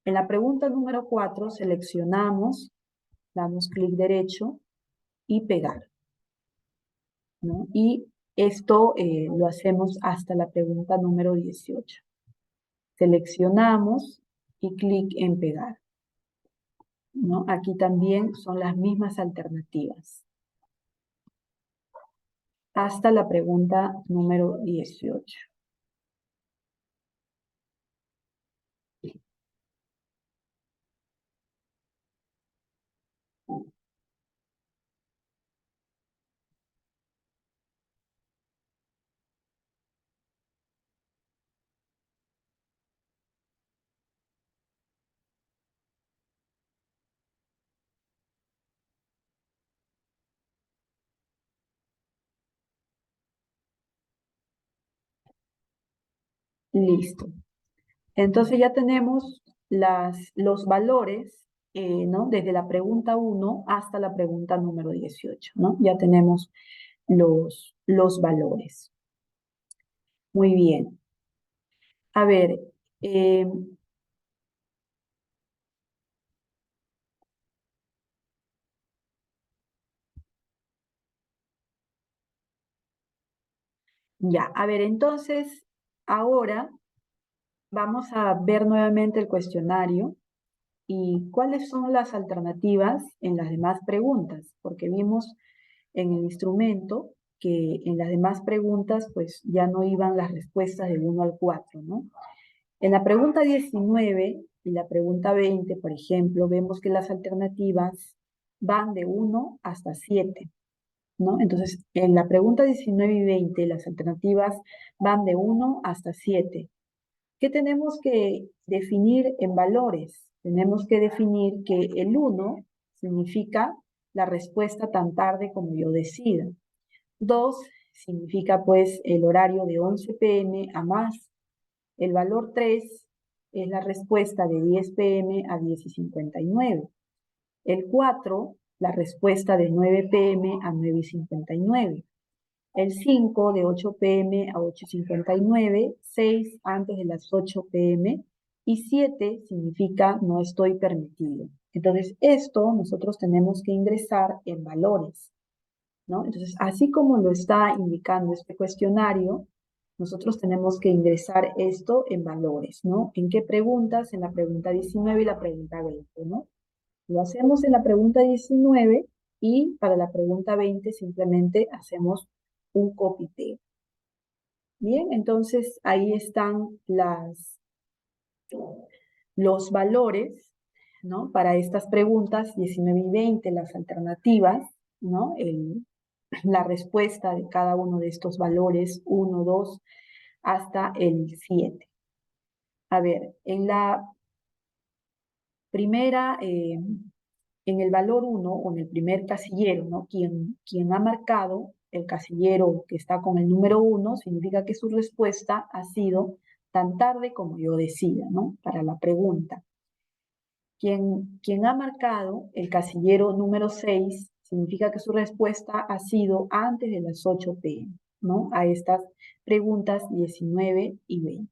En la pregunta número 4 seleccionamos, damos clic derecho y pegar, ¿no? Y esto lo hacemos hasta la pregunta número 18. Seleccionamos y clic en pegar, ¿no? Aquí también son las mismas alternativas. Hasta la pregunta número 18. Listo. Entonces ya tenemos los valores, ¿no? Desde la pregunta 1 hasta la pregunta número 18, ¿no? Ya tenemos los valores. Muy bien. A ver, ya, a ver, entonces, ahora vamos a ver nuevamente el cuestionario y cuáles son las alternativas en las demás preguntas, porque vimos en el instrumento que en las demás preguntas pues ya no iban las respuestas del 1 al 4, ¿no? En la pregunta 19 y la pregunta 20, por ejemplo, vemos que las alternativas van de 1 hasta 7, ¿no? Entonces, en la pregunta 19 y 20, las alternativas van de 1 hasta 7. ¿Qué tenemos que definir en valores? Tenemos que definir que el 1 significa la respuesta tan tarde como yo decida. 2 significa pues el horario de 11 p.m. a más. El valor 3 es la respuesta de 10 p.m. a 10:59. El 4, la respuesta de 9 p.m. a 9:59. El 5 de 8 p.m. a 8:59, 6 antes de las 8 p.m. y 7 significa no estoy permitido. Entonces, esto nosotros tenemos que ingresar en valores, ¿no? Entonces, así como lo está indicando este cuestionario, nosotros tenemos que ingresar esto en valores, ¿no? ¿En qué preguntas? En la pregunta 19 y la pregunta 20, ¿no? Lo hacemos en la pregunta 19 y para la pregunta 20 simplemente hacemos un copy-paste. Bien, entonces ahí están los valores, ¿no? Para estas preguntas 19 y 20, las alternativas, ¿no? La respuesta de cada uno de estos valores, 1, 2, hasta el 7. A ver, en la primera, en el valor 1 o en el primer casillero, ¿no? Quien ha marcado el casillero que está con el número 1 significa que su respuesta ha sido tan tarde como yo decida, ¿no? Para la pregunta. Quien ha marcado el casillero número 6 Significa que su respuesta ha sido antes de las 8 p.m., ¿no? A estas preguntas 19 y 20.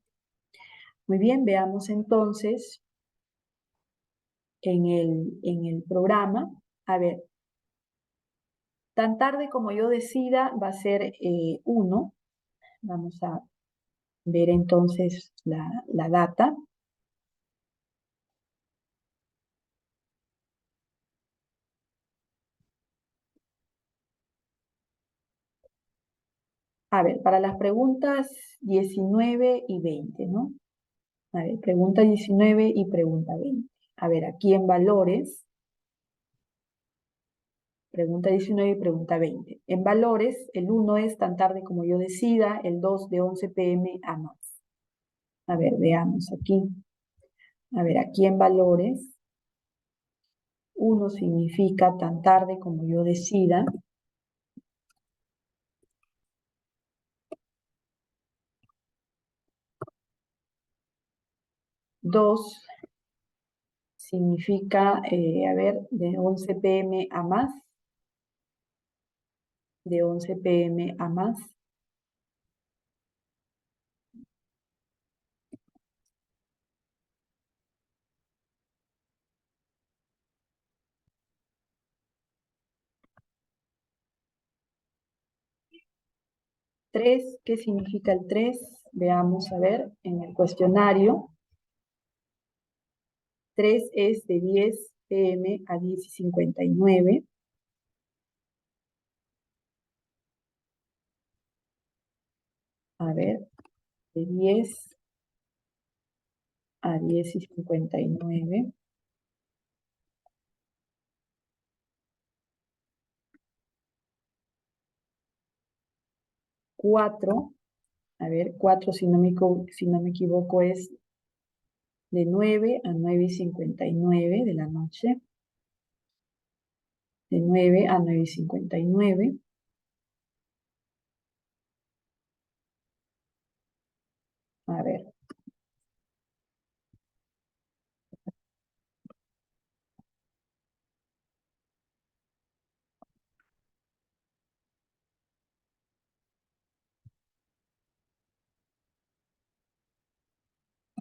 Muy bien, veamos entonces en el programa. A ver, tan tarde como yo decida va a ser 1. Vamos a ver entonces la data. A ver, para las preguntas 19 y 20, ¿no? A ver, pregunta 19 y pregunta 20. A ver, aquí en valores, pregunta 19 y pregunta 20. En valores, el 1 es tan tarde como yo decida, el 2 de 11 p.m. a más. A ver, veamos aquí. A ver, aquí en valores, 1 significa tan tarde como yo decida. 2 significa, a ver, de 11 p.m. a más. De 11 p.m. a más. 3, ¿qué significa el 3? Veamos, a ver, en el cuestionario. 3 es de 10 p.m. a 10:59. A ver, de 10 a 10:59. 4, a ver, 4 si no me equivoco es de 9 a 9:59 de la noche. De 9 a 9:59. A ver.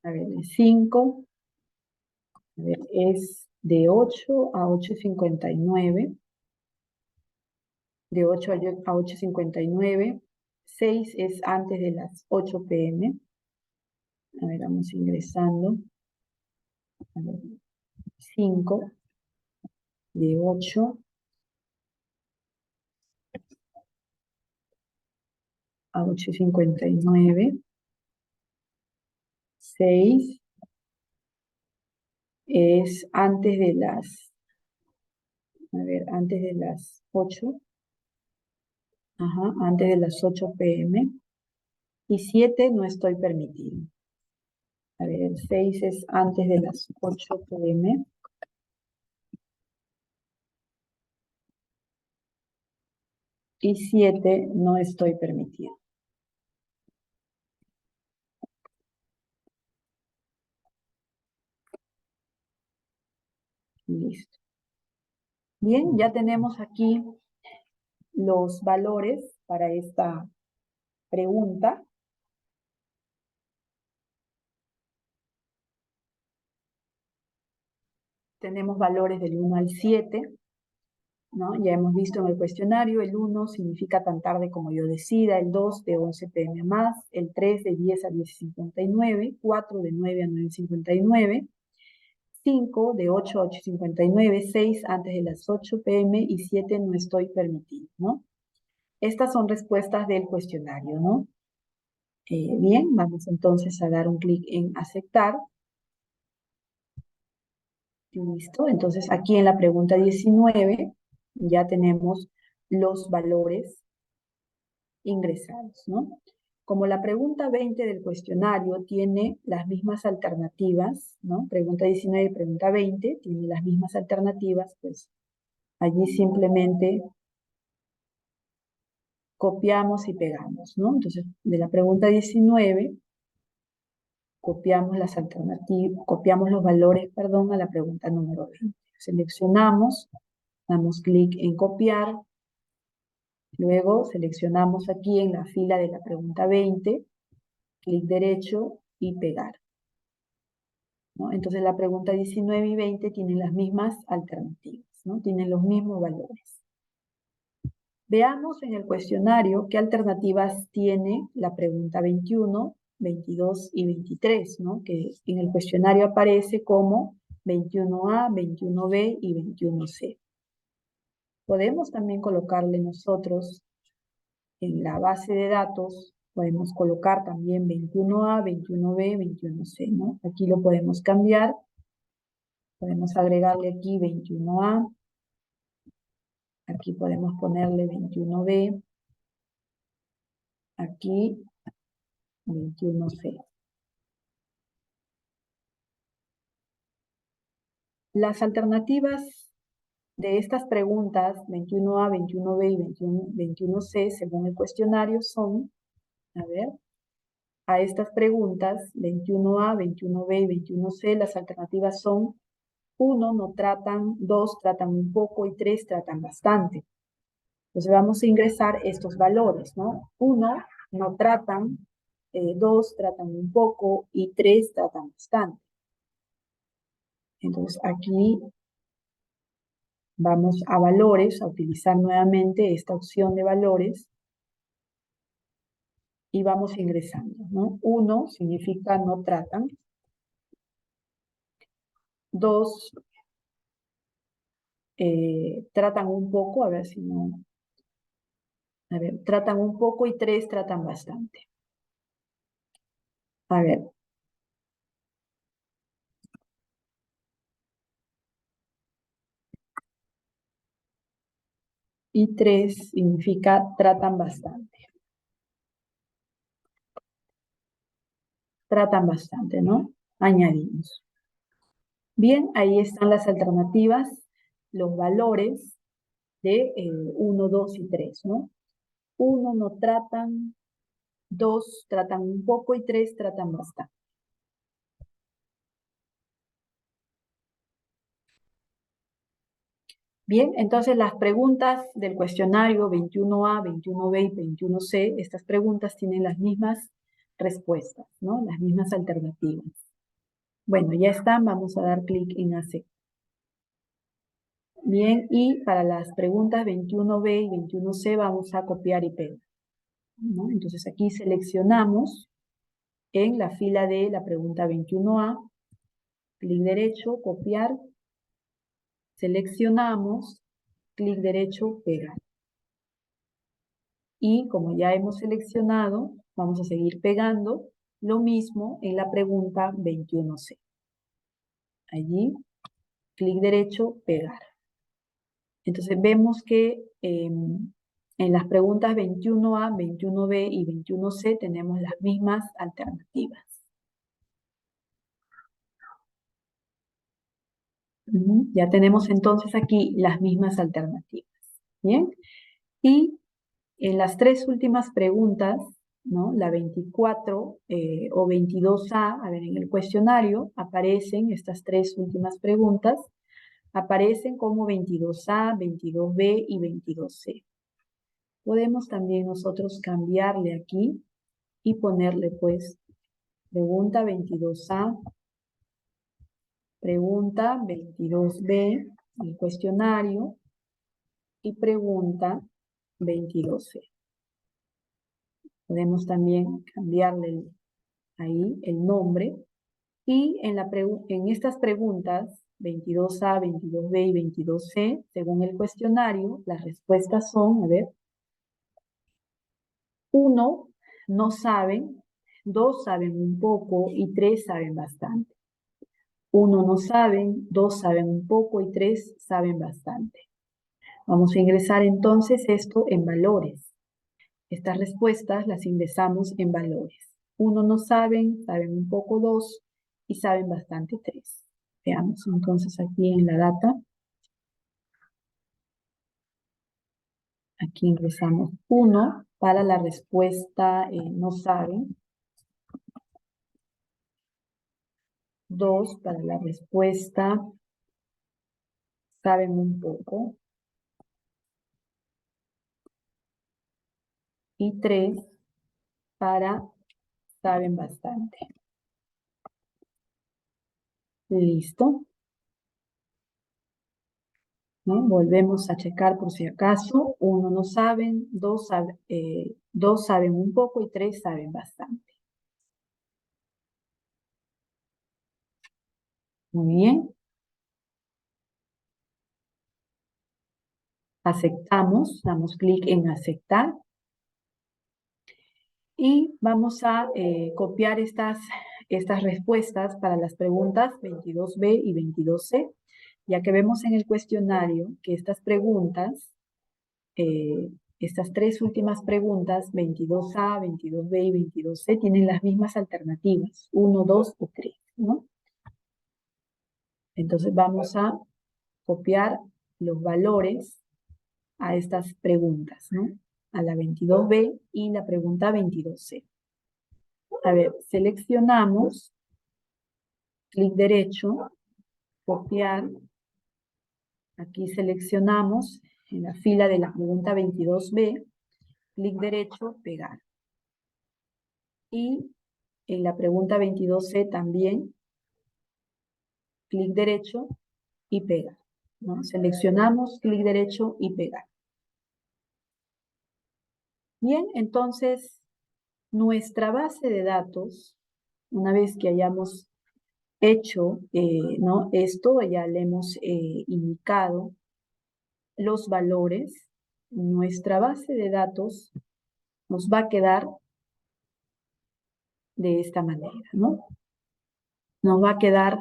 A ver, de 5. A ver, es de 8 a 8:59. De 8 a 8:59. 6 es antes de las 8 p.m. A ver, vamos ingresando. A ver, 5 de 8 a 8:59. 6 es antes de las, a ver, antes de las 8. Ajá, antes de las 8 p.m. Y 7 no estoy permitido. A ver, el 6 es antes de las 8 p.m. Y 7 no estoy permitido. Listo. Bien, ya tenemos aquí los valores para esta pregunta. Tenemos valores del 1 al 7, ¿no? Ya hemos visto en el cuestionario, el 1 significa tan tarde como yo decida, el 2 de 11 p.m. a más, el 3 de 10 a 10:59, 4 de 9 a 9:59, 5 de 8 a 8:59, 6 antes de las 8 p.m. y 7 no estoy permitido, ¿no? Estas son respuestas del cuestionario, ¿no? Bien, vamos entonces a dar un clic en aceptar. Listo, entonces aquí en la pregunta 19 ya tenemos los valores ingresados, ¿no? Como la pregunta 20 del cuestionario tiene las mismas alternativas, ¿no? Pregunta 19 y pregunta 20 tiene las mismas alternativas, pues allí simplemente copiamos y pegamos, ¿no? Entonces, de la pregunta 19 copiamos las alternativas, copiamos los valores, perdón, a la pregunta número 20. Seleccionamos Damos clic en copiar. Luego seleccionamos aquí en la fila de la pregunta 20, clic derecho y pegar, ¿no? Entonces la pregunta 19 y 20 tienen las mismas alternativas, ¿no? Tienen los mismos valores. Veamos en el cuestionario qué alternativas tiene la pregunta 21, 22 y 23, ¿no? Que en el cuestionario aparece como 21A, 21B y 21C. Podemos también colocarle nosotros en la base de datos, podemos colocar también 21A, 21B, 21C, ¿no? Aquí lo podemos cambiar, podemos agregarle aquí 21A, aquí podemos ponerle 21B, aquí 21C. Las alternativas de estas preguntas, 21A, 21B y 21C, según el cuestionario, son, a ver, a estas preguntas, 21A, 21B y 21C, las alternativas son 1, no tratan, 2, tratan un poco y 3, tratan bastante. Entonces vamos a ingresar estos valores, ¿no? 1, no tratan, 2, tratan un poco y 3, tratan bastante. Entonces aquí vamos a valores, a utilizar nuevamente esta opción de valores y vamos ingresando, ¿no? 1 significa no tratan. 2, tratan un poco, a ver si no... A ver, tratan un poco y 3 tratan bastante. A ver. Y 3 significa tratan bastante. Tratan bastante, ¿no? Añadimos. Bien, ahí están las alternativas, los valores de 1, 2 y 3, ¿no? 1 no tratan, 2 tratan un poco y 3 tratan bastante. Bien, entonces las preguntas del cuestionario 21A, 21B y 21C, estas preguntas tienen las mismas respuestas, ¿no? Las mismas alternativas. Bueno, ya están, vamos a dar clic en aceptar. Bien, y para las preguntas 21B y 21C vamos a copiar y pegar, ¿no? Entonces aquí seleccionamos en la fila de la pregunta 21A, clic derecho, copiar, seleccionamos, clic derecho, pegar. Y como ya hemos seleccionado, vamos a seguir pegando lo mismo en la pregunta 21C. Allí, clic derecho, pegar. Entonces vemos que en las preguntas 21A, 21B y 21C tenemos las mismas alternativas. Ya tenemos entonces aquí las mismas alternativas. Bien, y en las tres últimas preguntas, ¿no? La 24 o 22A, a ver, en el cuestionario aparecen estas tres últimas preguntas, aparecen como 22A, 22B y 22C. Podemos también nosotros cambiarle aquí y ponerle pues pregunta 22A, pregunta 22B, el cuestionario, y pregunta 22C. Podemos también cambiarle ahí el nombre y en estas preguntas 22A, 22B y 22C, según el cuestionario, las respuestas son, a ver, 1, no saben, 2 saben un poco y 3 saben bastante. 1 no saben, 2 saben un poco y 3 saben bastante. Vamos a ingresar entonces esto en valores. Estas respuestas las ingresamos en valores. 1 no saben, saben un poco 2 y saben bastante 3. Veamos entonces aquí en la data. Aquí ingresamos 1 para la respuesta no saben. 2 para la respuesta saben un poco. y 3 para saben bastante. Listo. ¿No? Volvemos a checar por si acaso. 1 no saben, 2 saben un poco y 3 saben bastante. Muy bien. Aceptamos, damos clic en aceptar. Y vamos a copiar estas respuestas para las preguntas 22B y 22C, ya que vemos en el cuestionario que estas preguntas, estas tres últimas preguntas, 22A, 22B y 22C, tienen las mismas alternativas, 1, 2 o 3, ¿no? Entonces vamos a copiar los valores a estas preguntas, ¿no? A la 22B y la pregunta 22C. A ver, seleccionamos, clic derecho, copiar. Aquí seleccionamos en la fila de la pregunta 22B, clic derecho, pegar. Y en la pregunta 22C también, clic derecho y pegar, ¿no? Seleccionamos, clic derecho y pegar. Bien, entonces nuestra base de datos, una vez que hayamos hecho ¿no? esto, ya le hemos indicado los valores, nuestra base de datos nos va a quedar de esta manera, ¿no? Nos va a quedar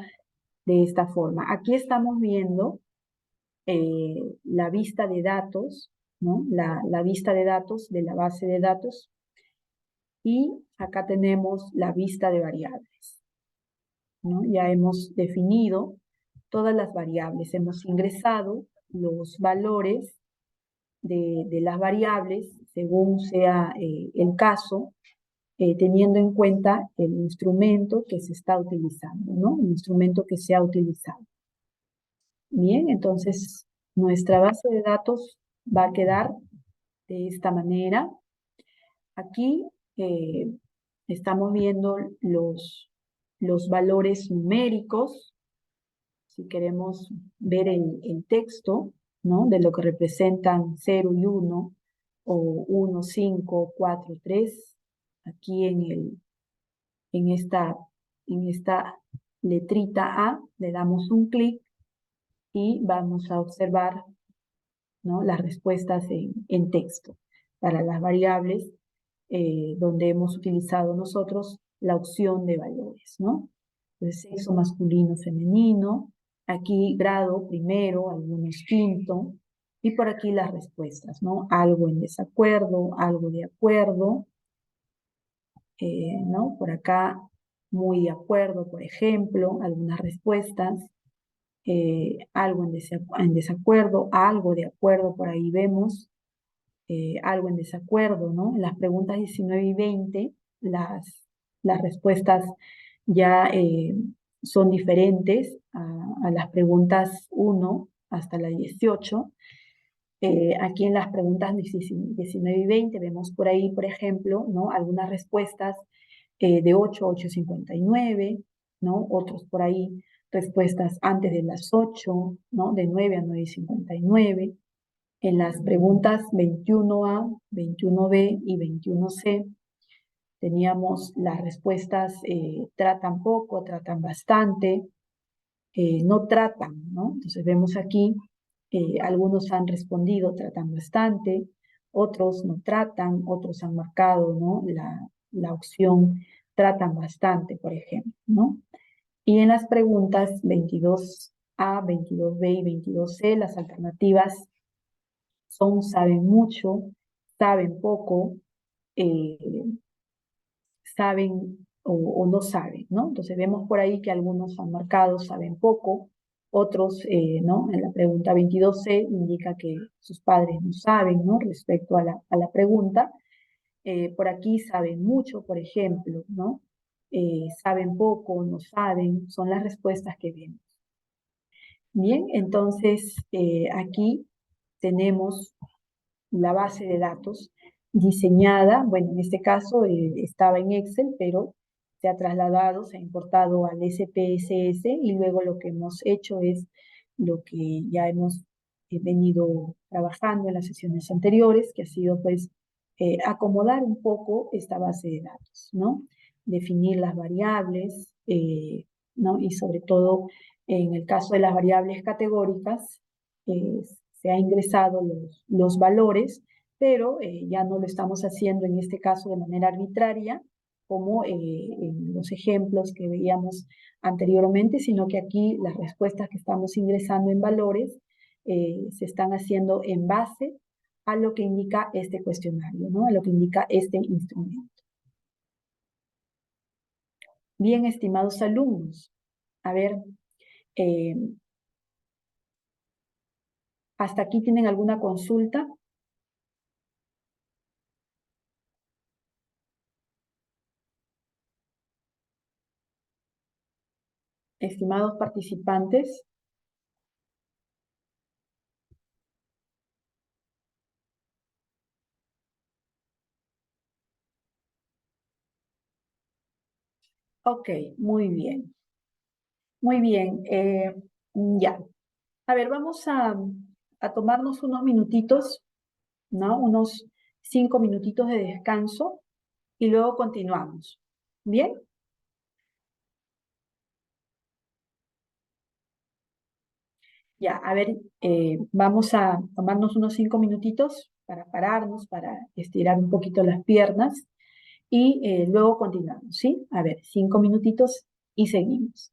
de esta forma. Aquí estamos viendo la vista de datos, ¿no? La vista de datos de la base de datos. Y acá tenemos la vista de variables, ¿no? Ya hemos definido todas las variables. Hemos ingresado los valores de las variables según sea el caso, teniendo en cuenta el instrumento que se está utilizando, ¿no? El instrumento que se ha utilizado. Bien, entonces nuestra base de datos va a quedar de esta manera. Aquí estamos viendo los valores numéricos. Si queremos ver el texto, ¿no? De lo que representan 0 y 1, o 1, 5, 4, 3, aquí en esta letrita A, le damos un clic y vamos a observar, ¿no? Las respuestas en texto para las variables donde hemos utilizado nosotros la opción de valores, ¿no? Entonces, sexo masculino, femenino, aquí grado primero, algunos quinto, y por aquí las respuestas, ¿no? Algo en desacuerdo, algo de acuerdo, ¿no? Por acá, muy de acuerdo, por ejemplo, algunas respuestas, algo en desacuerdo, algo de acuerdo, por ahí vemos, algo en desacuerdo, ¿no? En las preguntas 19 y 20, las respuestas ya son diferentes a las preguntas 1 hasta la 18. Aquí en las preguntas 19 y 20 vemos por ahí, por ejemplo, ¿no? Algunas respuestas de 8 a 8:59, ¿no? Otros por ahí respuestas antes de las 8, ¿no? De 9 a 9:59. En las preguntas 21A, 21B y 21C teníamos las respuestas tratan poco, tratan bastante, no tratan, ¿no? Entonces vemos aquí, algunos han respondido tratan bastante, otros no tratan, otros han marcado, ¿no? La opción tratan bastante, por ejemplo, ¿no? Y en las preguntas 22A, 22B y 22C, las alternativas son saben mucho, saben poco, eh, saben o no saben, ¿no? Entonces vemos por ahí que algunos han marcado saben poco, otros, ¿no? En la pregunta 22C indica que sus padres no saben, ¿no? Respecto a la pregunta. Por aquí saben mucho, por ejemplo, ¿no? Saben poco, no saben, son las respuestas que vemos. Bien, entonces aquí tenemos la base de datos diseñada, bueno, en este caso estaba en Excel, pero se ha trasladado, se ha importado al SPSS y luego lo que hemos hecho es lo que ya hemos venido trabajando en las sesiones anteriores, que ha sido pues acomodar un poco esta base de datos, ¿no? Definir las variables, ¿no? Y sobre todo en el caso de las variables categóricas, eh, se ha ingresado los valores, pero ya no lo estamos haciendo en este caso de manera arbitraria, como en los ejemplos que veíamos anteriormente, sino que aquí las respuestas que estamos ingresando en valores se están haciendo en base a lo que indica este cuestionario, ¿no? A lo que indica este instrumento. Bien, estimados alumnos, a ver, eh, ¿hasta aquí tienen alguna consulta? Estimados participantes, ok, muy bien, muy bien, ya. A ver, vamos a tomarnos unos minutitos, ¿no? Unos 5 minutitos de descanso y luego continuamos. ¿Bien? Ya, a ver, vamos a tomarnos unos 5 minutitos para pararnos, para estirar un poquito las piernas y luego continuamos, ¿sí? A ver, 5 minutitos y seguimos.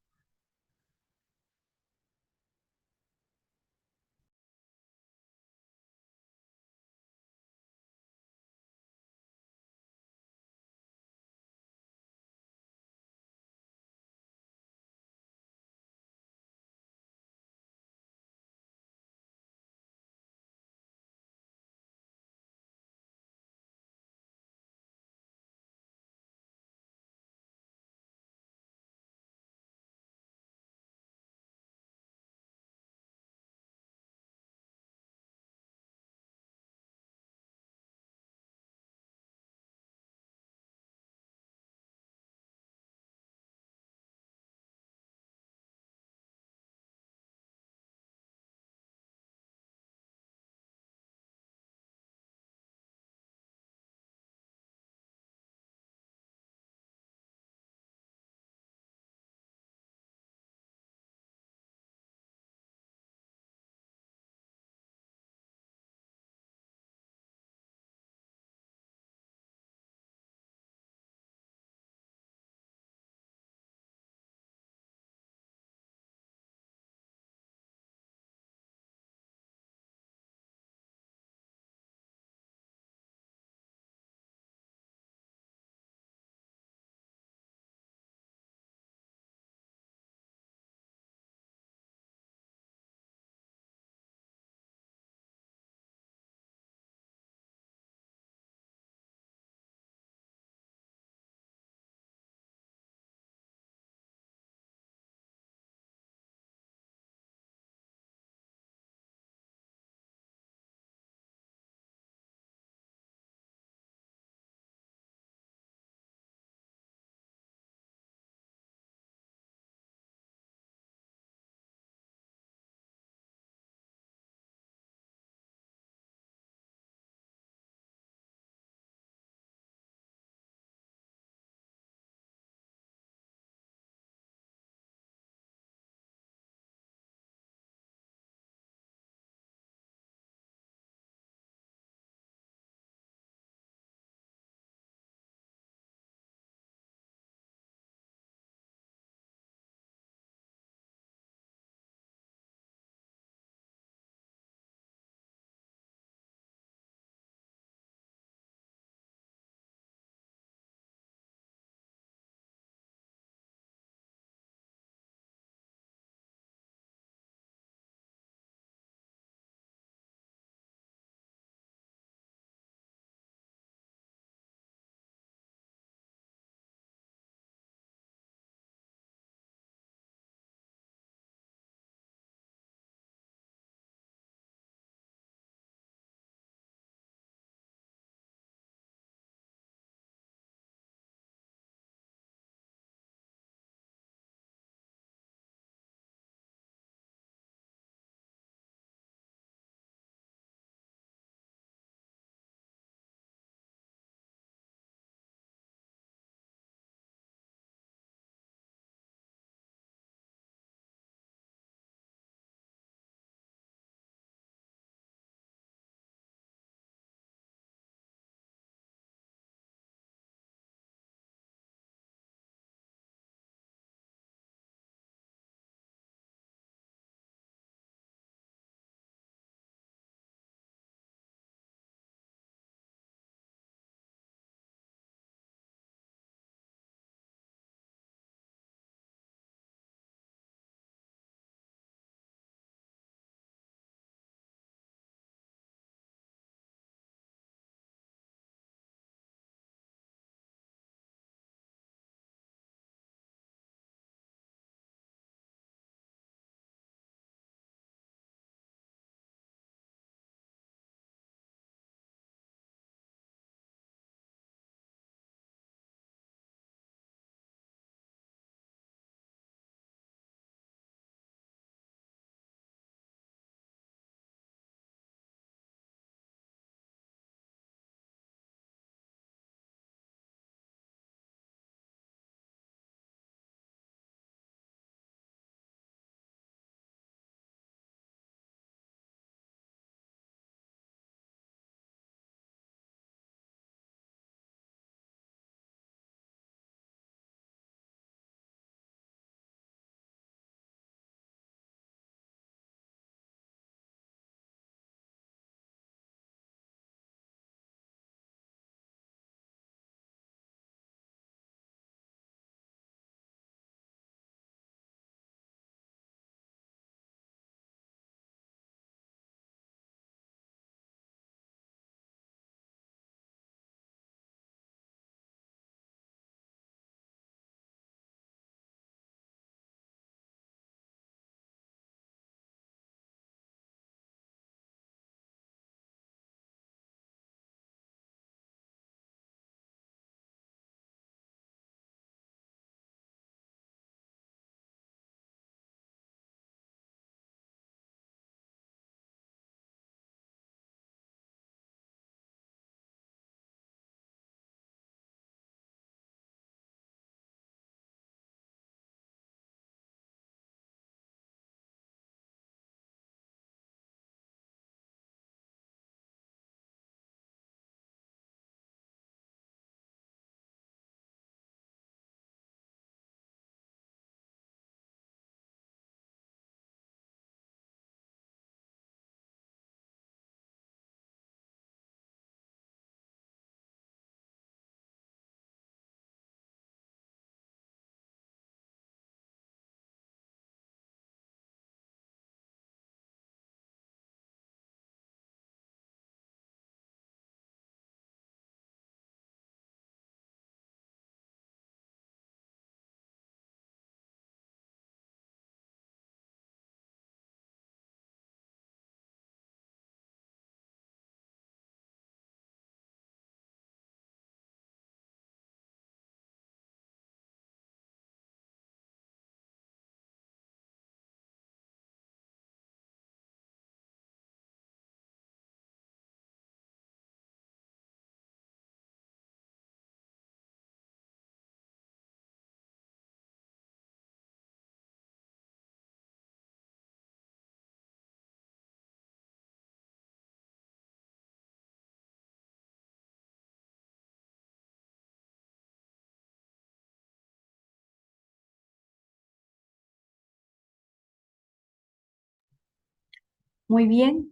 Muy bien,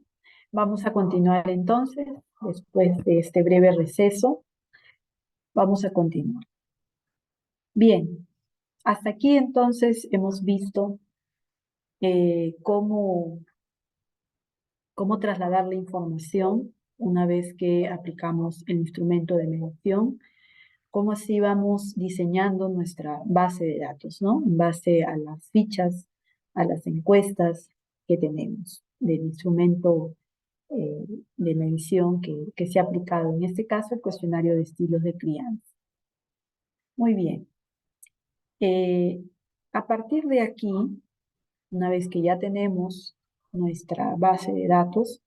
vamos a continuar entonces, después de este breve receso, vamos a continuar. Bien, hasta aquí entonces hemos visto cómo trasladar la información una vez que aplicamos el instrumento de medición, cómo así vamos diseñando nuestra base de datos, ¿no? En base a las fichas, a las encuestas que tenemos del instrumento de medición que se ha aplicado, en este caso el cuestionario de estilos de crianza. Muy bien. A partir de aquí, una vez que ya tenemos nuestra base de datos,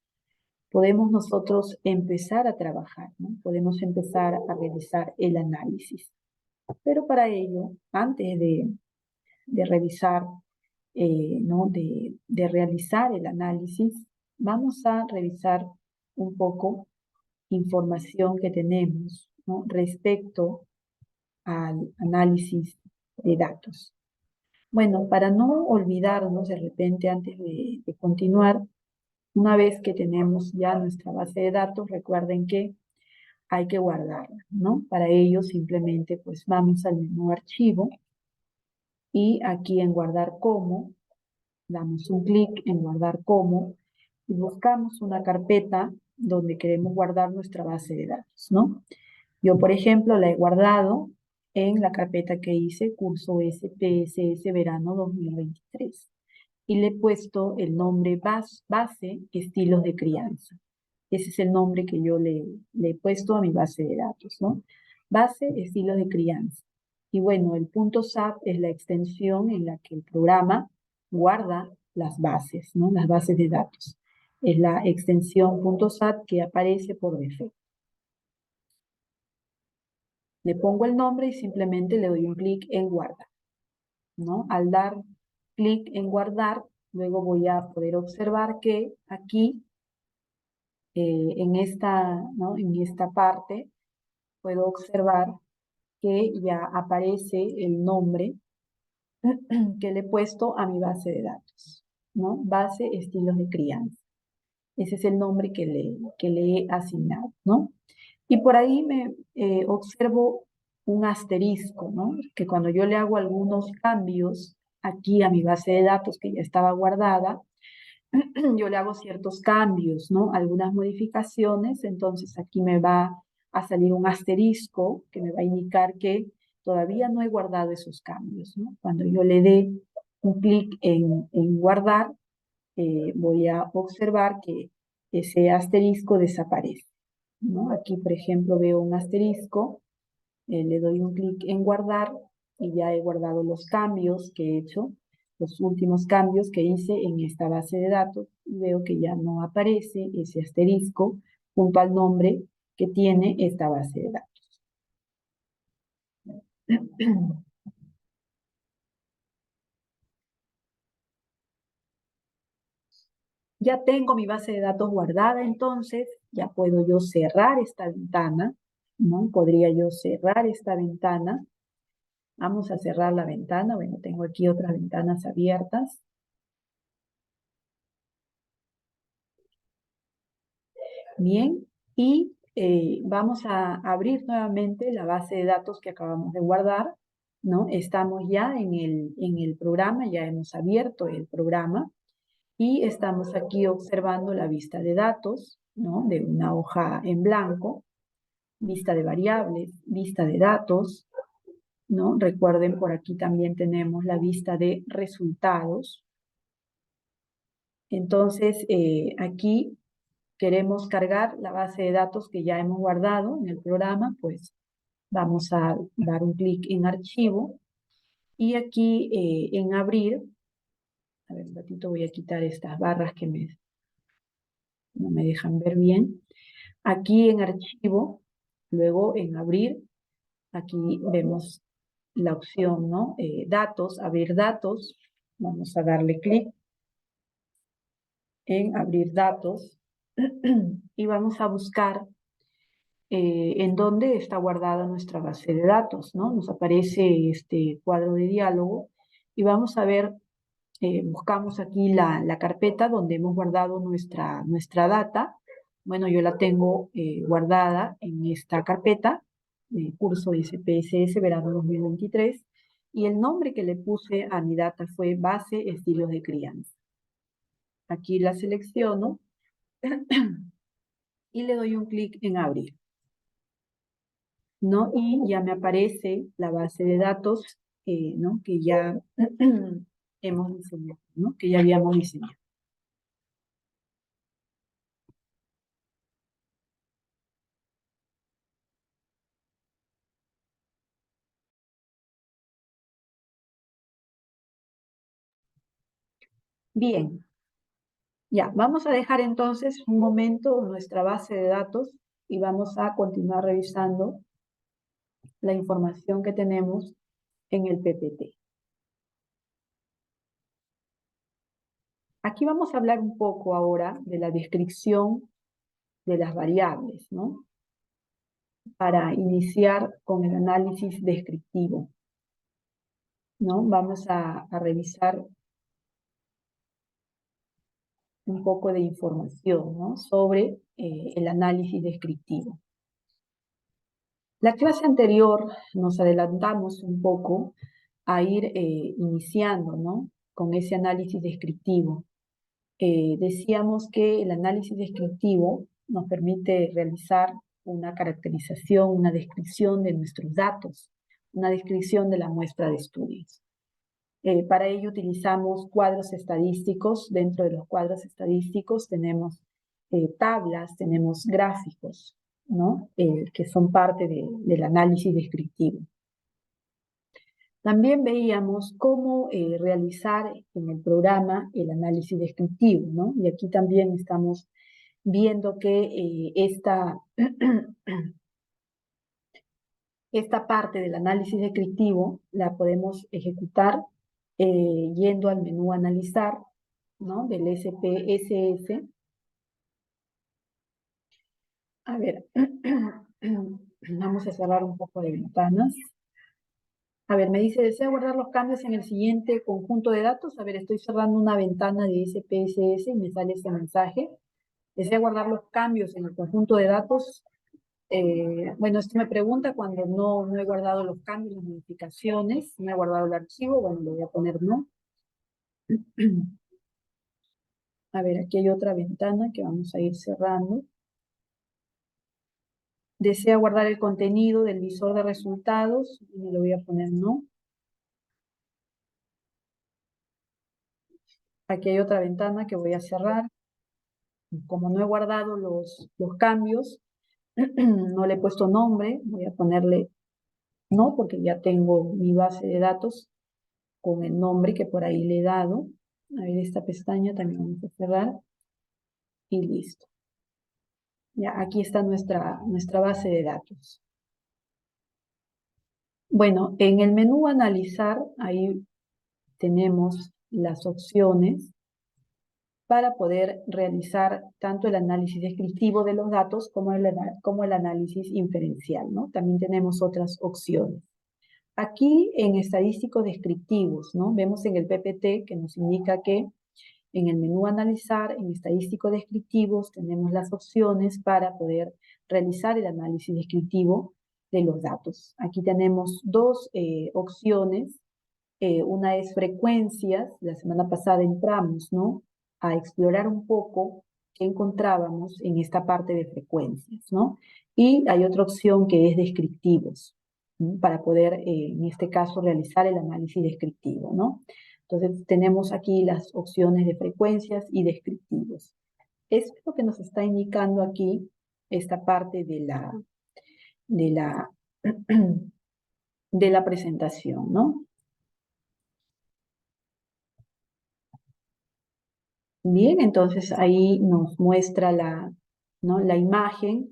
podemos nosotros empezar a trabajar, ¿no? Podemos empezar a realizar el análisis. Pero para ello, antes de revisar, ¿no? de realizar el análisis, vamos a revisar un poco información que tenemos, ¿no? respecto al análisis de datos. Bueno, para no olvidarnos de repente antes de continuar, una vez que tenemos ya nuestra base de datos, recuerden que hay que guardarla, ¿no? Para ello simplemente pues vamos al menú archivo y aquí en guardar como, damos un clic en guardar como y buscamos una carpeta donde queremos guardar nuestra base de datos, ¿no? Yo, por ejemplo, la he guardado en la carpeta que hice, curso SPSS Verano 2023. Y le he puesto el nombre base estilos de crianza. Ese es el nombre que yo le he puesto a mi base de datos, ¿no? Base estilos de crianza. Y bueno, el punto .sat es la extensión en la que el programa guarda las bases, ¿no? Las bases de datos. Es la extensión punto .sat que aparece por defecto. Le pongo el nombre y simplemente le doy un clic en guardar, ¿no? Al dar clic en guardar, luego voy a poder observar que aquí, ¿no? En esta parte, puedo observar que ya aparece el nombre que le he puesto a mi base de datos, ¿no? Base estilos de crianza. Ese es el nombre que le he asignado, ¿no? Y por ahí me observo un asterisco, ¿no? Que cuando yo le hago algunos cambios aquí a mi base de datos que ya estaba guardada, yo le hago ciertos cambios, ¿no? Algunas modificaciones, entonces aquí me va a salir un asterisco que me va a indicar que todavía no he guardado esos cambios, ¿no? Cuando yo le dé un clic en guardar, voy a observar que ese asterisco desaparece, ¿no? Aquí, por ejemplo, veo un asterisco, le doy un clic en guardar y ya he guardado los cambios que he hecho, los últimos cambios que hice en esta base de datos y veo que ya no aparece ese asterisco junto al nombre que tiene esta base de datos. Ya tengo mi base de datos guardada, entonces ya puedo yo cerrar esta ventana, ¿no? Podría yo cerrar esta ventana. Vamos a cerrar la ventana. Bueno, tengo aquí otras ventanas abiertas. Bien, y vamos a abrir nuevamente la base de datos que acabamos de guardar, ¿no? Estamos ya en el programa, ya hemos abierto el programa y estamos aquí observando la vista de datos, ¿no? De una hoja en blanco, vista de variables, vista de datos, ¿no? Recuerden, por aquí también tenemos la vista de resultados. Entonces, aquí queremos cargar la base de datos que ya hemos guardado en el programa, pues vamos a dar un clic en archivo y aquí en abrir, a ver, un ratito voy a quitar estas barras que no me dejan ver bien. Aquí en archivo, luego en abrir, aquí vemos la opción, ¿no? Datos, abrir datos, vamos a darle clic en abrir datos y vamos a buscar en dónde está guardada nuestra base de datos, ¿no? Nos aparece este cuadro de diálogo y vamos a ver buscamos aquí la carpeta donde hemos guardado nuestra data. Bueno, yo la tengo guardada en esta carpeta, curso SPSS verano 2023, y el nombre que le puse a mi data fue base estilos de crianza. Aquí la selecciono y le doy un clic en abrir, ¿no? Y ya me aparece la base de datos, ¿no? Que ya hemos diseñado, ¿no? Que ya habíamos diseñado. Bien, ya, vamos a dejar entonces un momento nuestra base de datos y vamos a continuar revisando la información que tenemos en el PPT. Aquí vamos a hablar un poco ahora de la descripción de las variables, ¿no? Para iniciar con el análisis descriptivo, ¿no? Vamos a revisar un poco de información, ¿no? Sobre el análisis descriptivo. La clase anterior nos adelantamos un poco a ir iniciando, ¿no? Con ese análisis descriptivo. Decíamos que el análisis descriptivo nos permite realizar una caracterización, una descripción de nuestros datos, una descripción de la muestra de estudios. Para ello utilizamos cuadros estadísticos. Dentro de los cuadros estadísticos tenemos tablas, tenemos gráficos, ¿no? Que son parte del análisis descriptivo. También veíamos cómo realizar en el programa el análisis descriptivo, ¿no? Y aquí también estamos viendo que esta parte del análisis descriptivo la podemos ejecutar yendo al menú analizar, ¿no? Del SPSS. A ver, vamos a cerrar un poco de ventanas. A ver, me dice, ¿desea guardar los cambios en el siguiente conjunto de datos? A ver, estoy cerrando una ventana de SPSS y me sale este mensaje. ¿Desea guardar los cambios en el conjunto de datos? Bueno, esto me pregunta cuando no he guardado los cambios, las modificaciones, no he guardado el archivo. Bueno, le voy a poner no. A ver, aquí hay otra ventana que vamos a ir cerrando. ¿Desea guardar el contenido del visor de resultados? Y le voy a poner no. Aquí hay otra ventana que voy a cerrar. Como no he guardado los cambios, no le he puesto nombre, voy a ponerle no, porque ya tengo mi base de datos con el nombre que por ahí le he dado. A ver, esta pestaña también vamos a cerrar. Y listo. Ya, aquí está nuestra base de datos. Bueno, en el menú analizar, ahí tenemos las opciones para poder realizar tanto el análisis descriptivo de los datos como el análisis inferencial, ¿no? También tenemos otras opciones. Aquí en estadísticos descriptivos, ¿no? Vemos en el PPT que nos indica que en el menú analizar, en estadísticos descriptivos, tenemos las opciones para poder realizar el análisis descriptivo de los datos. Aquí tenemos dos opciones. Una es frecuencias. La semana pasada entramos, ¿no? A explorar un poco qué encontrábamos en esta parte de frecuencias, ¿no? Y hay otra opción que es descriptivos, ¿no? Para poder, en este caso, realizar el análisis descriptivo, ¿no? Entonces, tenemos aquí las opciones de frecuencias y descriptivos. Eso es lo que nos está indicando aquí esta parte de la presentación, ¿no? Bien, entonces ahí nos muestra ¿no? la imagen,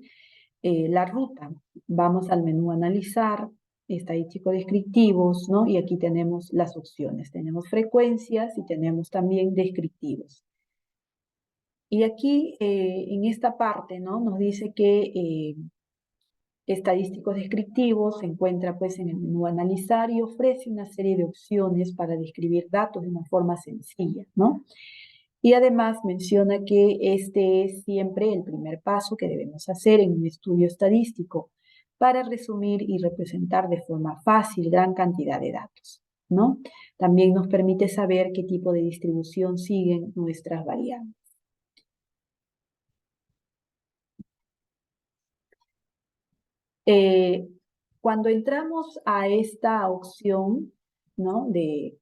la ruta. Vamos al menú analizar, estadísticos descriptivos, ¿no? Y aquí tenemos las opciones. Tenemos frecuencias y tenemos también descriptivos. Y aquí, en esta parte, ¿no? Nos dice que estadísticos descriptivos se encuentra pues en el menú analizar y ofrece una serie de opciones para describir datos de una forma sencilla, ¿no? Y además menciona que este es siempre el primer paso que debemos hacer en un estudio estadístico para resumir y representar de forma fácil gran cantidad de datos, ¿no? También nos permite saber qué tipo de distribución siguen nuestras variables. Cuando entramos a esta opción, ¿no? de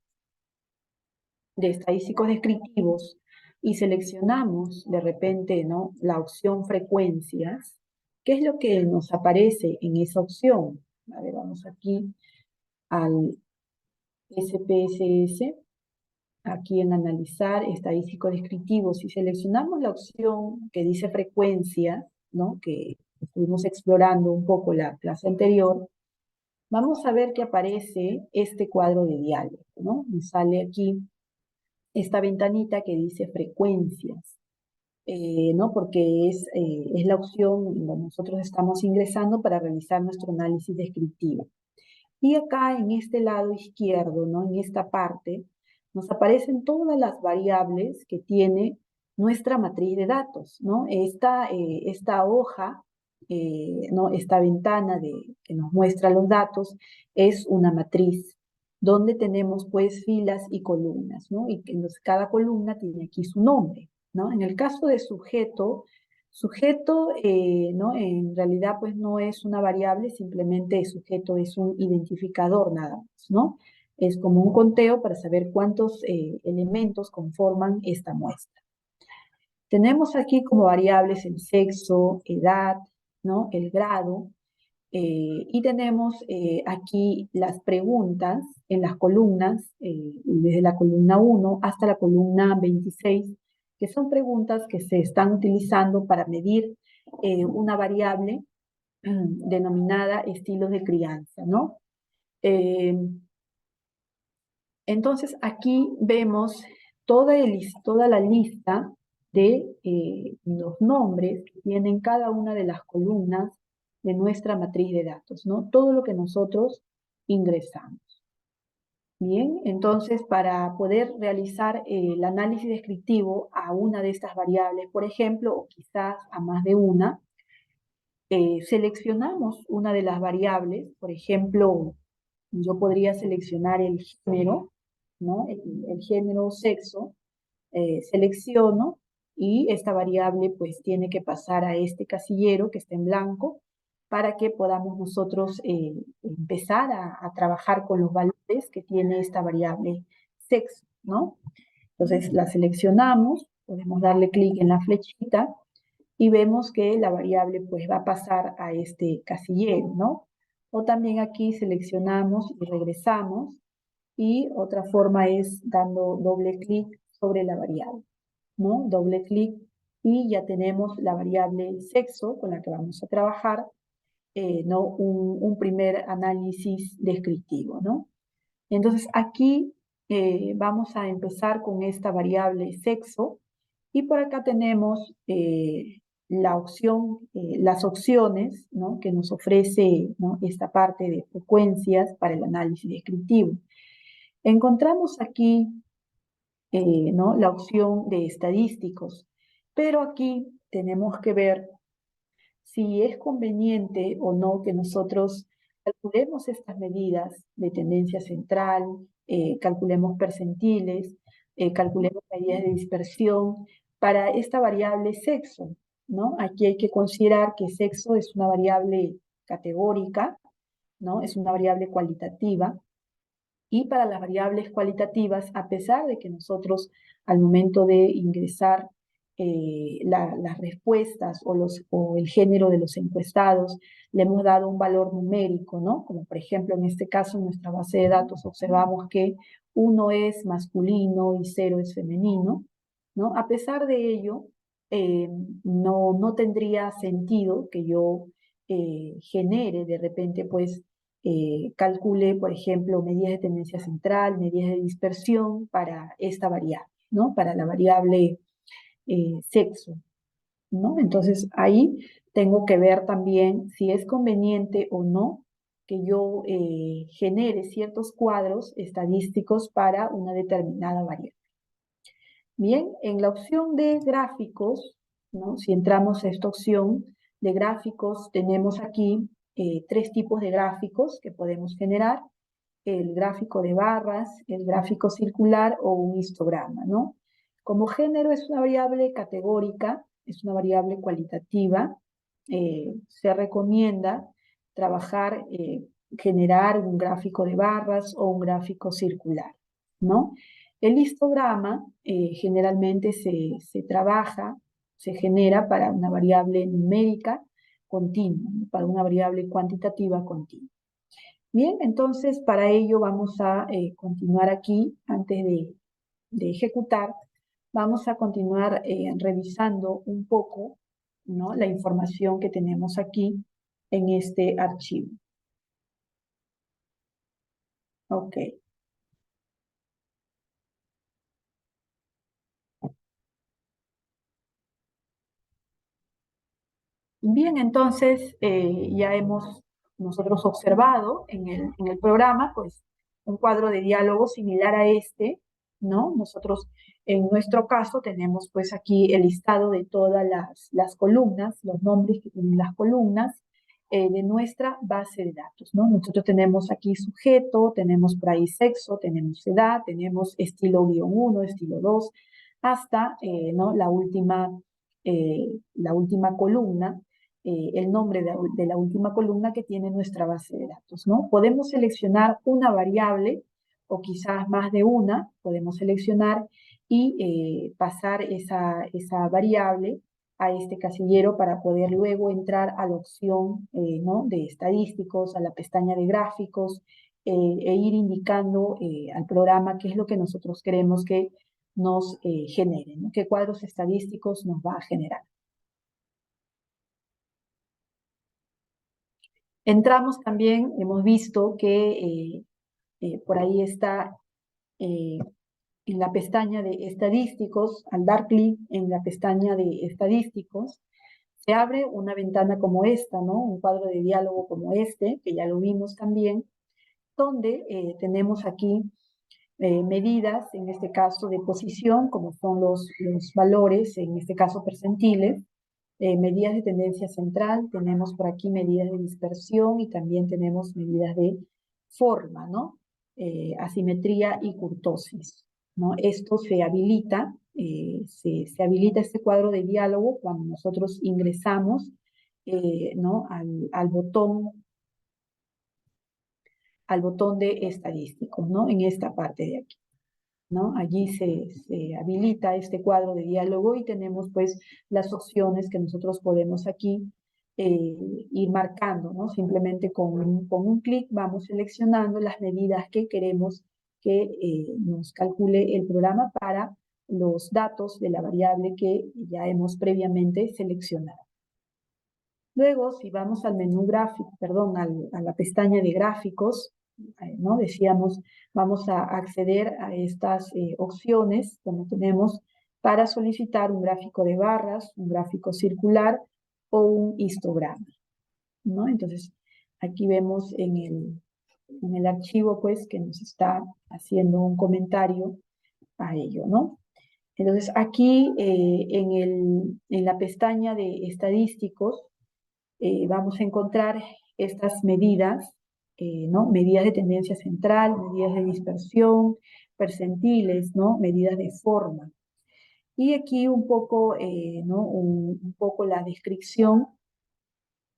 estadísticos descriptivos y seleccionamos de repente, ¿no? la opción frecuencias, ¿qué es lo que nos aparece en esa opción? A ver, vamos aquí al SPSS, aquí en analizar estadísticos descriptivos y seleccionamos la opción que dice frecuencias, ¿no? que estuvimos explorando un poco la clase anterior, vamos a ver que aparece este cuadro de diálogo, ¿no? Me sale aquí esta ventanita que dice frecuencias, ¿no? Porque es la opción donde nosotros estamos ingresando para realizar nuestro análisis descriptivo. Y acá en este lado izquierdo, ¿no? En esta parte, nos aparecen todas las variables que tiene nuestra matriz de datos, ¿no? Esta hoja, ¿no? Esta ventana que nos muestra los datos es una matriz donde tenemos pues filas y columnas, ¿no? Y que cada columna tiene aquí su nombre, ¿no? En el caso de sujeto, ¿no? En realidad, pues no es una variable, simplemente el sujeto es un identificador nada más, ¿no? Es como un conteo para saber cuántos elementos conforman esta muestra. Tenemos aquí como variables el sexo, edad, ¿no? El grado, y tenemos aquí las preguntas en las columnas, desde la columna 1 hasta la columna 26, que son preguntas que se están utilizando para medir una variable denominada estilos de crianza, ¿no? Entonces aquí vemos toda la lista de los nombres que tienen cada una de las columnas de nuestra matriz de datos, ¿no? Todo lo que nosotros ingresamos. Bien, entonces para poder realizar el análisis descriptivo a una de estas variables, por ejemplo, o quizás a más de una, seleccionamos una de las variables, por ejemplo, yo podría seleccionar el género, ¿no? El género o sexo, selecciono y esta variable pues tiene que pasar a este casillero que está en blanco para que podamos nosotros empezar a trabajar con los valores que tiene esta variable sexo, ¿no? Entonces la seleccionamos, podemos darle clic en la flechita y vemos que la variable pues va a pasar a este casillero, ¿no? O también aquí seleccionamos y regresamos y otra forma es dando doble clic sobre la variable, ¿no? Doble clic y ya tenemos la variable sexo con la que vamos a trabajar, ¿no? Un primer análisis descriptivo, ¿no? Entonces aquí vamos a empezar con esta variable sexo y por acá tenemos la opción, las opciones, ¿no? que nos ofrece, ¿no? esta parte de frecuencias para el análisis descriptivo. Encontramos aquí ¿no? la opción de estadísticos, pero aquí tenemos que ver si es conveniente o no que nosotros calculemos estas medidas de tendencia central, calculemos percentiles, calculemos medidas de dispersión para esta variable sexo, ¿no? Aquí hay que considerar que sexo es una variable categórica, ¿no? Es una variable cualitativa, y para las variables cualitativas, a pesar de que nosotros al momento de ingresar las respuestas o el género de los encuestados, le hemos dado un valor numérico, ¿no? Como por ejemplo en este caso en nuestra base de datos observamos que 1 es masculino y 0 es femenino, ¿no? A pesar de ello, no tendría sentido que yo genere de repente pues calcule, por ejemplo, medidas de tendencia central, medidas de dispersión para esta variable, ¿no? Para la variable sexo. ¿no? Entonces ahí tengo que ver también si es conveniente o no que yo genere ciertos cuadros estadísticos para una determinada variable. Bien, en la opción de gráficos, ¿no? Si entramos a esta opción de gráficos, tenemos aquí tres tipos de gráficos que podemos generar: el gráfico de barras, el gráfico circular o un histograma, ¿no? Como género es una variable categórica, es una variable cualitativa. Se recomienda trabajar, generar un gráfico de barras o un gráfico circular, ¿no? El histograma generalmente se trabaja, se genera para una variable numérica continua, para una variable cuantitativa continua. Bien, entonces para ello vamos a continuar aquí, antes de ejecutar, vamos a continuar revisando un poco, ¿no?, la información que tenemos aquí en este archivo. Ok. Bien, entonces ya hemos nosotros observado en el programa, pues, un cuadro de diálogo similar a este, ¿no? Nosotros, en nuestro caso, tenemos pues aquí el listado de todas las columnas, los nombres que tienen las columnas de nuestra base de datos, ¿no? Nosotros tenemos aquí sujeto, tenemos por ahí sexo, tenemos edad, tenemos estilo -1, estilo 2, hasta, ¿no?, la última columna, el nombre de la última columna que tiene nuestra base de datos, ¿no? Podemos seleccionar una variable o quizás más de una, podemos seleccionar y pasar esa variable a este casillero para poder luego entrar a la opción ¿no?, de estadísticos, a la pestaña de gráficos, e ir indicando al programa qué es lo que nosotros queremos que nos genere, ¿no?, qué cuadros estadísticos nos va a generar. Entramos también, hemos visto que por ahí está en la pestaña de estadísticos. Al dar clic en la pestaña de estadísticos, se abre una ventana como esta, ¿no? Un cuadro de diálogo como este, que ya lo vimos también, donde tenemos aquí medidas, en este caso de posición, como son los valores, en este caso percentiles, medidas de tendencia central, tenemos por aquí medidas de dispersión y también tenemos medidas de forma, ¿no? Asimetría y kurtosis, ¿no? Esto se habilita, se habilita este cuadro de diálogo cuando nosotros ingresamos, ¿no?, al botón de estadísticos, ¿no?, en esta parte de aquí, ¿no? Allí se habilita este cuadro de diálogo y tenemos pues las opciones que nosotros podemos aquí ir marcando, ¿no? Simplemente con un clic vamos seleccionando las medidas que queremos que nos calcule el programa para los datos de la variable que ya hemos previamente seleccionado. Luego, si vamos al menú gráfico, perdón, a la pestaña de gráficos, ¿no?, decíamos, vamos a acceder a estas opciones donde tenemos para solicitar un gráfico de barras, un gráfico circular o un histograma, ¿no? Entonces, aquí vemos en el archivo, pues, que nos está haciendo un comentario a ello, ¿no? Entonces, aquí en la pestaña de estadísticos, vamos a encontrar estas medidas, ¿no? Medidas de tendencia central, medidas de dispersión, percentiles, ¿no?, medidas de forma. Y aquí un poco, ¿no?, un poco la descripción,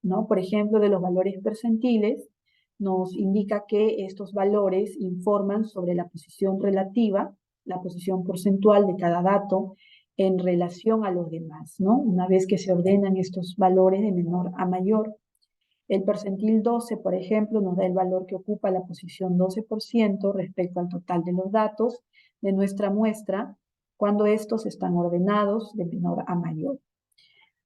¿no? Por ejemplo, de los valores percentiles, nos indica que estos valores informan sobre la posición relativa, la posición porcentual de cada dato en relación a los demás, ¿no? Una vez que se ordenan estos valores de menor a mayor. El percentil 12, por ejemplo, nos da el valor que ocupa la posición 12% respecto al total de los datos de nuestra muestra cuando estos están ordenados de menor a mayor.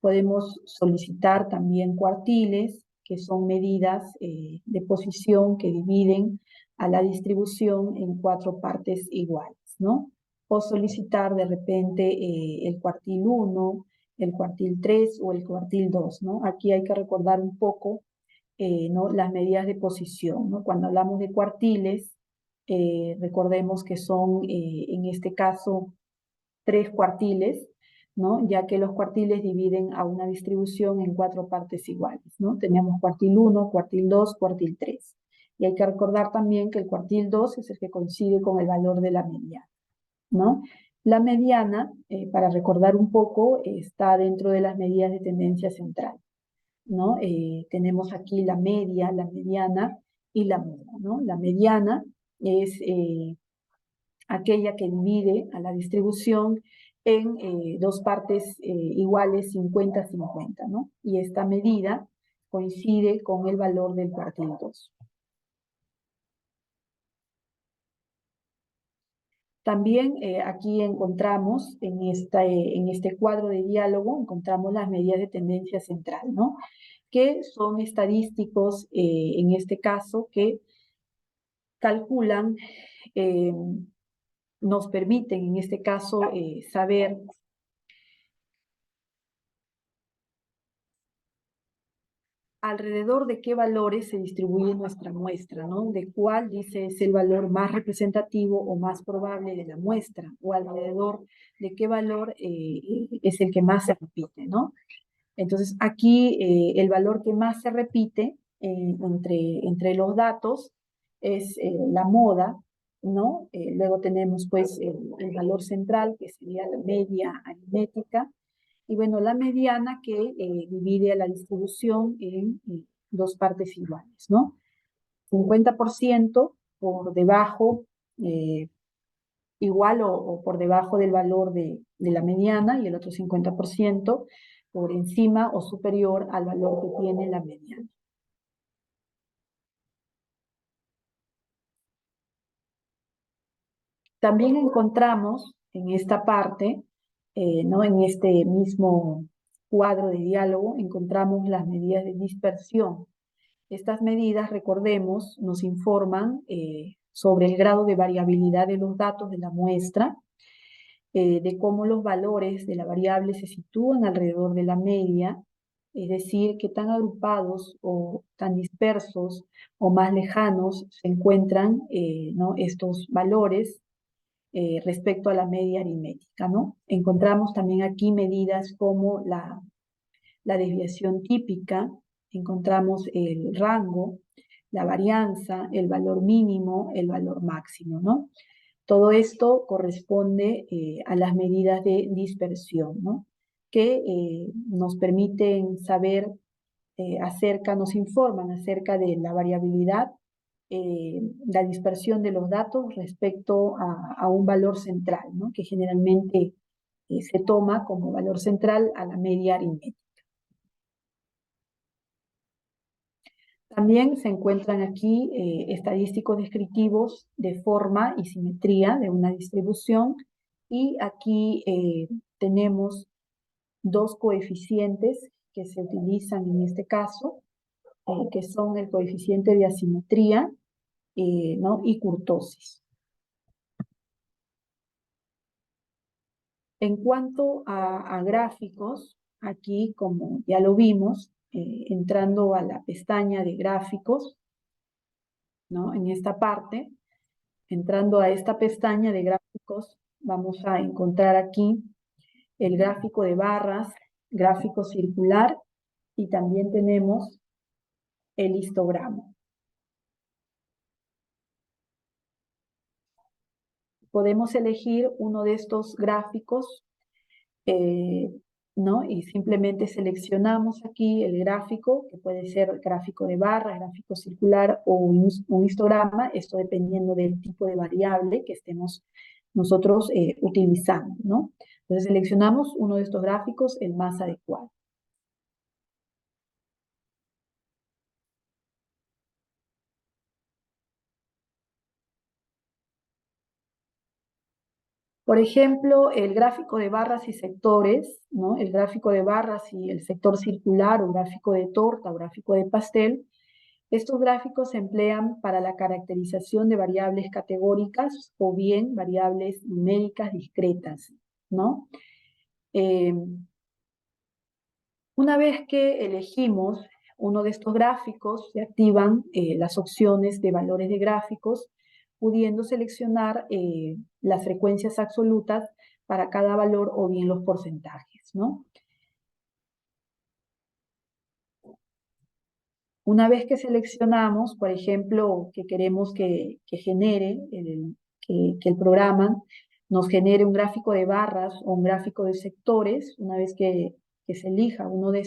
Podemos solicitar también cuartiles, que son medidas de posición que dividen a la distribución en 4 partes iguales, ¿no? O solicitar de repente el cuartil 1, el cuartil 3 o el cuartil 2, ¿no? Aquí hay que recordar un poco, ¿no? Las medidas de posición, ¿no? Cuando hablamos de cuartiles, recordemos que son, en este caso, 3 cuartiles, ¿no? Ya que los cuartiles dividen a una distribución en 4 partes iguales, ¿no? Tenemos cuartil 1, cuartil 2, cuartil 3. Y hay que recordar también que el cuartil 2 es el que coincide con el valor de la mediana, ¿no? La mediana, para recordar un poco, está dentro de las medidas de tendencia central, ¿no? Tenemos aquí la media, la mediana y la moda, ¿no? La mediana es aquella que divide a la distribución en dos partes iguales 50-50, ¿no? Y esta medida coincide con el valor del cuartil 2. También aquí encontramos, en este cuadro de diálogo, encontramos las medidas de tendencia central, ¿no? Que son estadísticos, en este caso, que calculan, nos permiten, en este caso, saber alrededor de qué valores se distribuye nuestra muestra, ¿no? De cuál, dice, es el valor más representativo o más probable de la muestra, o alrededor de qué valor es el que más se repite, ¿no? Entonces, aquí el valor que más se repite entre los datos es la moda, ¿no? Luego tenemos, pues, el valor central, que sería la media aritmética, y bueno, la mediana que divide a la distribución en dos partes iguales, ¿no? 50% por debajo, eh, igual o por debajo del valor de la mediana, y el otro 50% por encima o superior al valor que tiene la mediana. También encontramos en esta parte, ¿no? En este mismo cuadro de diálogo, encontramos las medidas de dispersión. Estas medidas, recordemos, nos informan sobre el grado de variabilidad de los datos de la muestra, de cómo los valores de la variable se sitúan alrededor de la media, es decir, qué tan agrupados o tan dispersos o más lejanos se encuentran, ¿no? Estos valores respecto a la media aritmética, ¿no? Encontramos también aquí medidas como la desviación típica, encontramos el rango, la varianza, el valor mínimo, el valor máximo, ¿no? Todo esto corresponde a las medidas de dispersión, ¿no? Que nos permiten saber nos informan acerca de la variabilidad, la dispersión de los datos respecto a un valor central, ¿no? Que generalmente se toma como valor central a la media aritmética. También se encuentran aquí estadísticos descriptivos de forma y simetría de una distribución, y aquí tenemos dos coeficientes que se utilizan en este caso, que son el coeficiente de asimetría, ¿no? Y kurtosis. En cuanto a gráficos, aquí, como ya lo vimos, entrando a la pestaña de gráficos, ¿no? En esta parte, entrando a esta pestaña de gráficos, vamos a encontrar aquí el gráfico de barras, gráfico circular, y también tenemos el histograma. Podemos elegir uno de estos gráficos, ¿no? Y simplemente seleccionamos aquí el gráfico, que puede ser gráfico de barra, gráfico circular o un histograma, esto dependiendo del tipo de variable que estemos nosotros utilizando, ¿no? Entonces seleccionamos uno de estos gráficos, el más adecuado. Por ejemplo, el gráfico de barras y sectores, ¿no? El gráfico de barras y el sector circular, o gráfico de torta, o gráfico de pastel. Estos gráficos se emplean para la caracterización de variables categóricas o bien variables numéricas discretas, ¿no? Una vez que elegimos uno de estos gráficos, se activan las opciones de valores de gráficos, pudiendo seleccionar las frecuencias absolutas para cada valor o bien los porcentajes, ¿no? Una vez que seleccionamos, por ejemplo, que queremos que genere, que el programa nos genere un gráfico de barras o un gráfico de sectores, una vez que se elija uno de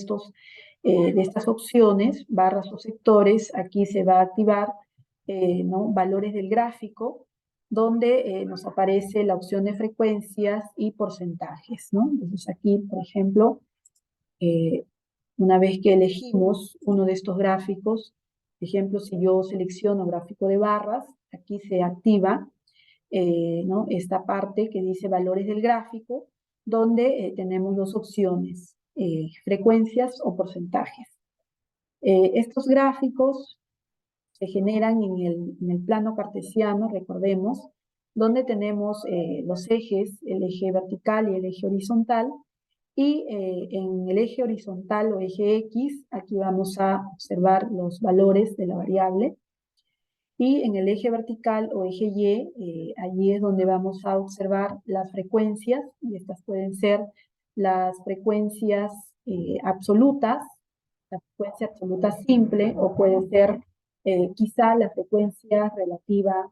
de estas opciones, barras o sectores, aquí se va a activar ¿no? valores del gráfico, donde nos aparece la opción de frecuencias y porcentajes, ¿no? Entonces aquí, por ejemplo, eh, una vez que elegimos uno de estos gráficos, por ejemplo, si yo selecciono gráfico de barras, aquí se activa ¿no? esta parte que dice valores del gráfico, donde tenemos dos opciones, frecuencias o porcentajes. Estos gráficos se generan en el plano cartesiano, recordemos, donde tenemos los ejes, el eje vertical y el eje horizontal, y en el eje horizontal o eje X, aquí vamos a observar los valores de la variable. Y en el eje vertical o eje Y, allí es donde vamos a observar las frecuencias, y estas pueden ser las frecuencias absolutas, la frecuencia absoluta simple, o puede ser quizá la frecuencia relativa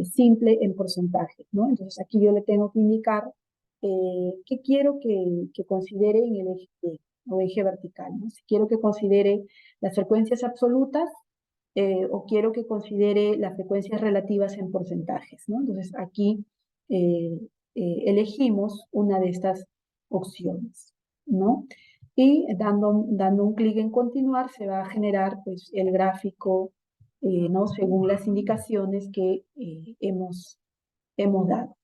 simple en porcentaje, ¿no? Entonces aquí yo le tengo que indicar qué quiero que considere en el eje Y o eje vertical, ¿no? Si quiero que considere las frecuencias absolutas, o quiero que considere las frecuencias relativas en porcentajes, ¿no? Entonces aquí elegimos una de estas opciones, ¿no? Y dando un clic en continuar se va a generar pues, el gráfico, ¿no? Según las indicaciones que hemos dado.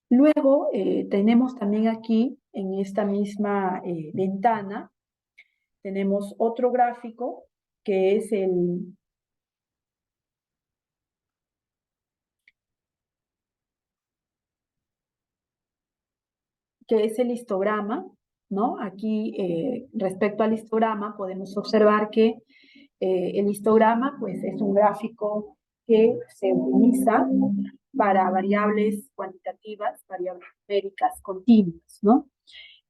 Luego tenemos también aquí, en esta misma ventana, tenemos otro gráfico que es el histograma, ¿no? Aquí, respecto al histograma, podemos observar que el histograma, pues, es un gráfico que se utiliza para variables cuantitativas, variables numéricas continuas, ¿no?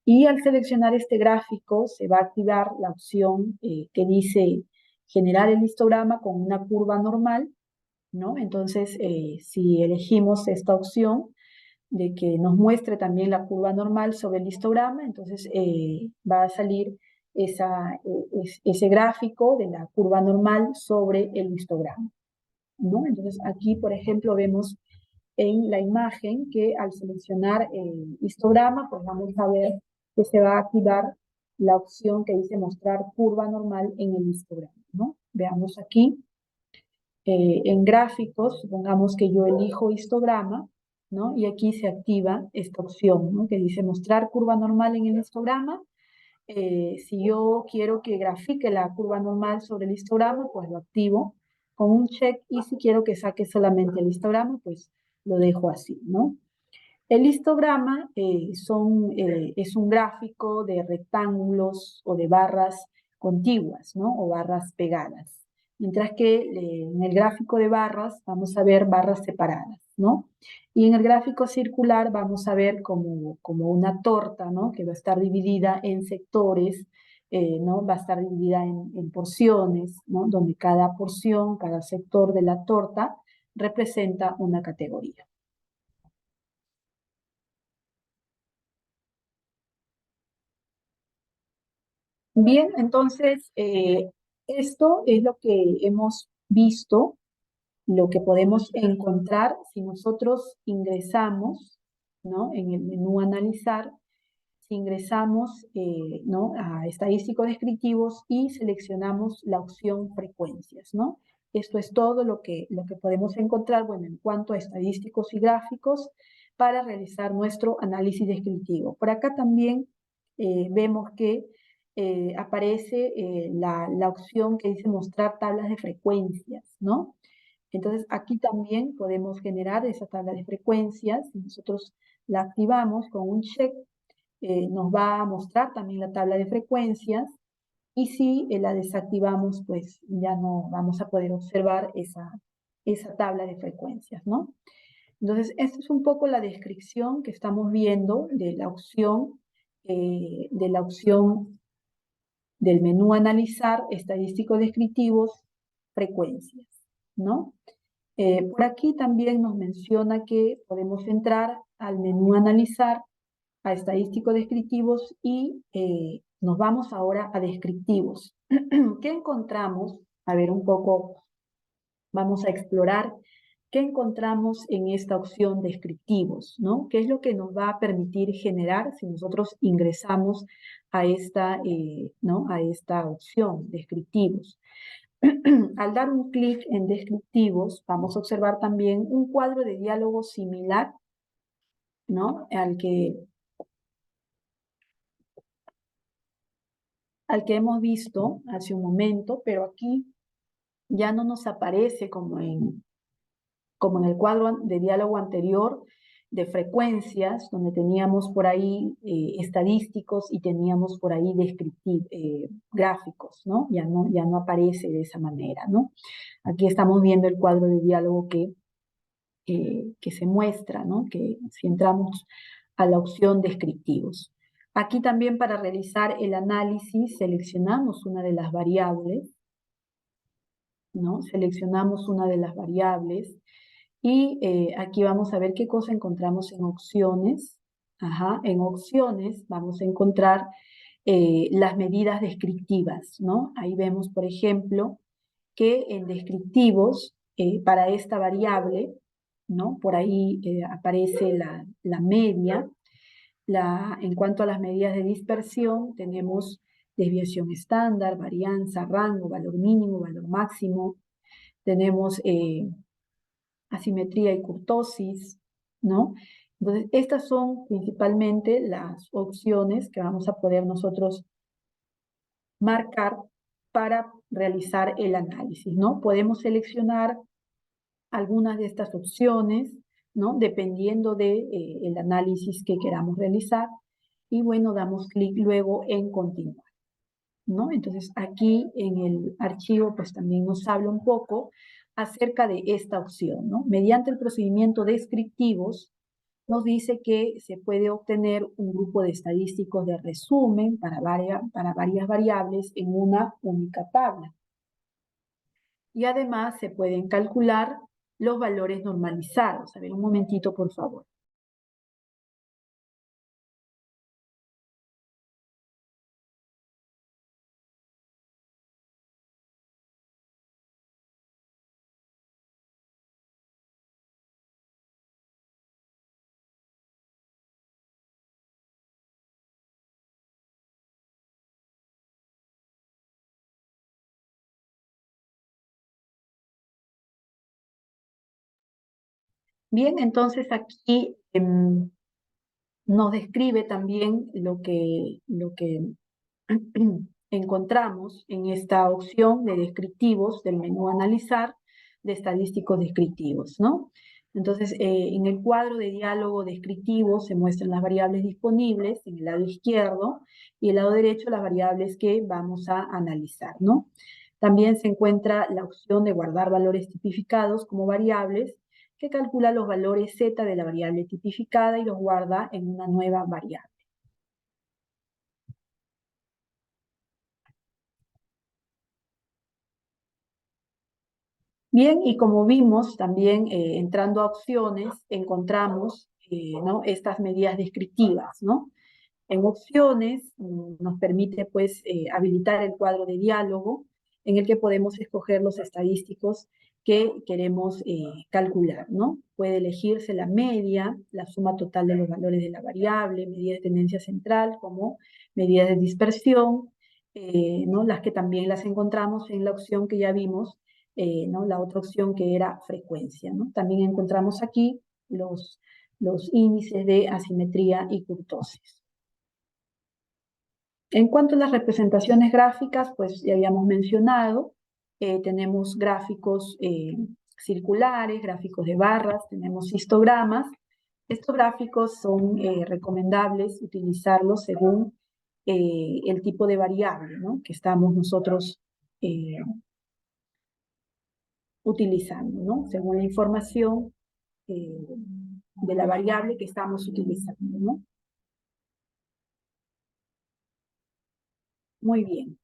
Y al seleccionar este gráfico, se va a activar la opción que dice generar el histograma con una curva normal, ¿no? Entonces, si elegimos esta opción, de que nos muestre también la curva normal sobre el histograma, entonces va a salir ese gráfico de la curva normal sobre el histograma, ¿no? Entonces aquí, por ejemplo, vemos en la imagen que al seleccionar el histograma, pues vamos a ver que se va a activar la opción que dice mostrar curva normal en el histograma, ¿no? Veamos aquí en gráficos, supongamos que yo elijo histograma, ¿no? Y aquí se activa esta opción, ¿no? Que dice mostrar curva normal en el histograma. Si yo quiero que grafique la curva normal sobre el histograma, pues lo activo con un check, y si quiero que saque solamente el histograma, pues lo dejo así, ¿no? El histograma es un gráfico de rectángulos o de barras contiguas, ¿no? O barras pegadas. Mientras que en el gráfico de barras vamos a ver barras separadas, ¿no? Y en el gráfico circular vamos a ver como una torta, ¿no? Que va a estar dividida en sectores, ¿no? Va a estar dividida en porciones, ¿no? Donde cada porción, cada sector de la torta representa una categoría. Bien, entonces, esto es lo que hemos visto, lo que podemos encontrar si nosotros ingresamos, ¿no? En el menú analizar, si ingresamos, ¿no? A estadísticos descriptivos y seleccionamos la opción frecuencias, ¿no? Esto es todo lo que podemos encontrar, bueno, en cuanto a estadísticos y gráficos para realizar nuestro análisis descriptivo. Por acá también vemos que aparece la opción que dice mostrar tablas de frecuencias, ¿no? Entonces, aquí también podemos generar esa tabla de frecuencias. Si nosotros la activamos con un check, nos va a mostrar también la tabla de frecuencias. Y si la desactivamos, pues ya no vamos a poder observar esa tabla de frecuencias, ¿no? Entonces, esta es un poco la descripción que estamos viendo de la opción del menú analizar, estadísticos descriptivos, frecuencias, ¿no? Por aquí también nos menciona que podemos entrar al menú analizar, a estadísticos descriptivos y nos vamos ahora a descriptivos. ¿Qué encontramos? A ver, un poco vamos a explorar qué encontramos en esta opción descriptivos, ¿no? ¿Qué es lo que nos va a permitir generar si nosotros ingresamos a ¿no? A esta opción, descriptivos? Al dar un clic en descriptivos, vamos a observar también un cuadro de diálogo similar, ¿no? Al que hemos visto hace un momento, pero aquí ya no nos aparece como en el cuadro de diálogo anterior de frecuencias, donde teníamos por ahí estadísticos y teníamos por ahí gráficos, ¿no? Ya no aparece de esa manera, ¿no? Aquí estamos viendo el cuadro de diálogo que se muestra, ¿no? Que si entramos a la opción descriptivos. Aquí también para realizar el análisis seleccionamos una de las variables, ¿no? Seleccionamos una de las variables y aquí vamos a ver qué cosa encontramos en opciones. Ajá, en opciones vamos a encontrar las medidas descriptivas, ¿no? Ahí vemos, por ejemplo, que en descriptivos, para esta variable, ¿no? Por ahí aparece la media. En cuanto a las medidas de dispersión, tenemos desviación estándar, varianza, rango, valor mínimo, valor máximo. Tenemos asimetría y kurtosis, ¿no? Entonces, estas son principalmente las opciones que vamos a poder nosotros marcar para realizar el análisis, ¿no? Podemos seleccionar algunas de estas opciones, ¿no? Dependiendo de el análisis que queramos realizar. Y bueno, damos clic luego en continuar, ¿no? Entonces aquí en el archivo pues también nos habla un poco acerca de esta opción, ¿no? Mediante el procedimiento descriptivos nos dice que se puede obtener un grupo de estadísticos de resumen para varias variables en una única tabla. Y además se pueden calcular los valores normalizados. A ver, un momentito, por favor. Bien, entonces aquí nos describe también lo que encontramos en esta opción de descriptivos del menú analizar de estadísticos descriptivos, ¿no? Entonces, en el cuadro de diálogo descriptivo se muestran las variables disponibles en el lado izquierdo y el lado derecho las variables que vamos a analizar, ¿no? También se encuentra la opción de guardar valores tipificados como variables que calcula los valores z de la variable tipificada y los guarda en una nueva variable. Bien, y como vimos también entrando a opciones, encontramos ¿no? estas medidas descriptivas, ¿no? En opciones nos permite pues habilitar el cuadro de diálogo en el que podemos escoger los estadísticos que queremos calcular, ¿no? Puede elegirse la media, la suma total de los valores de la variable, medida de tendencia central como medidas de dispersión, ¿no? Las que también las encontramos en la opción que ya vimos, ¿no? La otra opción que era frecuencia, ¿no? También encontramos aquí los índices de asimetría y kurtosis. En cuanto a las representaciones gráficas, pues ya habíamos mencionado, tenemos gráficos circulares, gráficos de barras, tenemos histogramas. Estos gráficos son recomendables utilizarlos según el tipo de variable, ¿no?, que estamos nosotros utilizando, ¿no?, según la información de la variable que estamos utilizando, ¿no? Muy bien.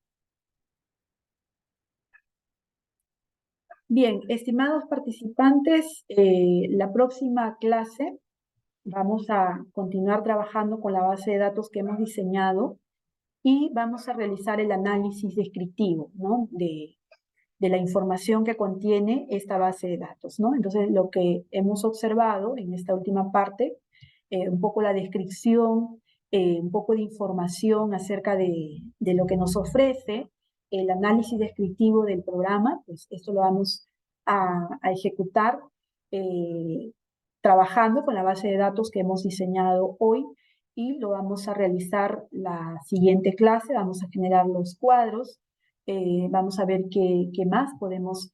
Bien, estimados participantes, la próxima clase vamos a continuar trabajando con la base de datos que hemos diseñado y vamos a realizar el análisis descriptivo, ¿no?, de la información que contiene esta base de datos, ¿no? Entonces, lo que hemos observado en esta última parte, un poco la descripción, un poco de información acerca de lo que nos ofrece el análisis descriptivo del programa, pues esto lo vamos a ejecutar trabajando con la base de datos que hemos diseñado hoy y lo vamos a realizar la siguiente clase, vamos a generar los cuadros, vamos a ver qué más podemos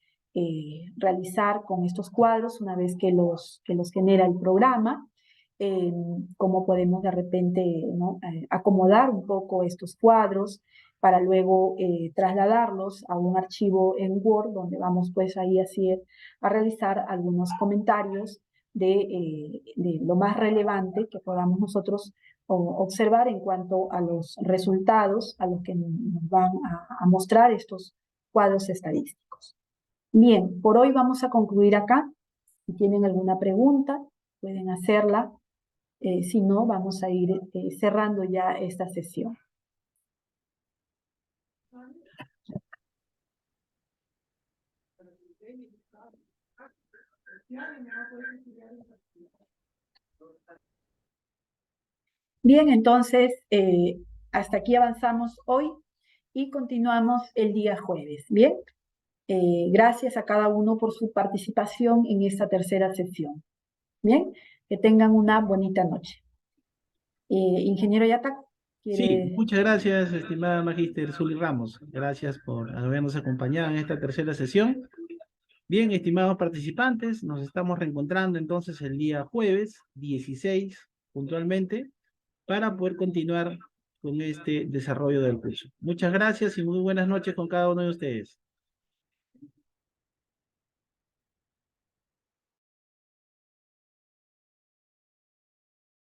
realizar con estos cuadros una vez que los genera el programa, cómo podemos de repente, ¿no?, acomodar un poco estos cuadros para luego trasladarlos a un archivo en Word donde vamos pues ahí así a realizar algunos comentarios de lo más relevante que podamos nosotros observar en cuanto a los resultados a los que nos van a mostrar estos cuadros estadísticos. Bien, por hoy vamos a concluir acá. Si tienen alguna pregunta, pueden hacerla. Si no, vamos a ir cerrando ya esta sesión. Bien, entonces, hasta aquí avanzamos hoy y continuamos el día jueves. Bien, gracias a cada uno por su participación en esta tercera sesión. Bien, que tengan una bonita noche. Ingeniero Yatak, Sí, ¿quiere? muchas gracias, estimada Magíster Zully Ramos. Gracias por habernos acompañado en esta tercera sesión. Bien, estimados participantes, nos estamos reencontrando entonces el día jueves 16 puntualmente para poder continuar con este desarrollo del curso. Muchas gracias y muy buenas noches con cada uno de ustedes.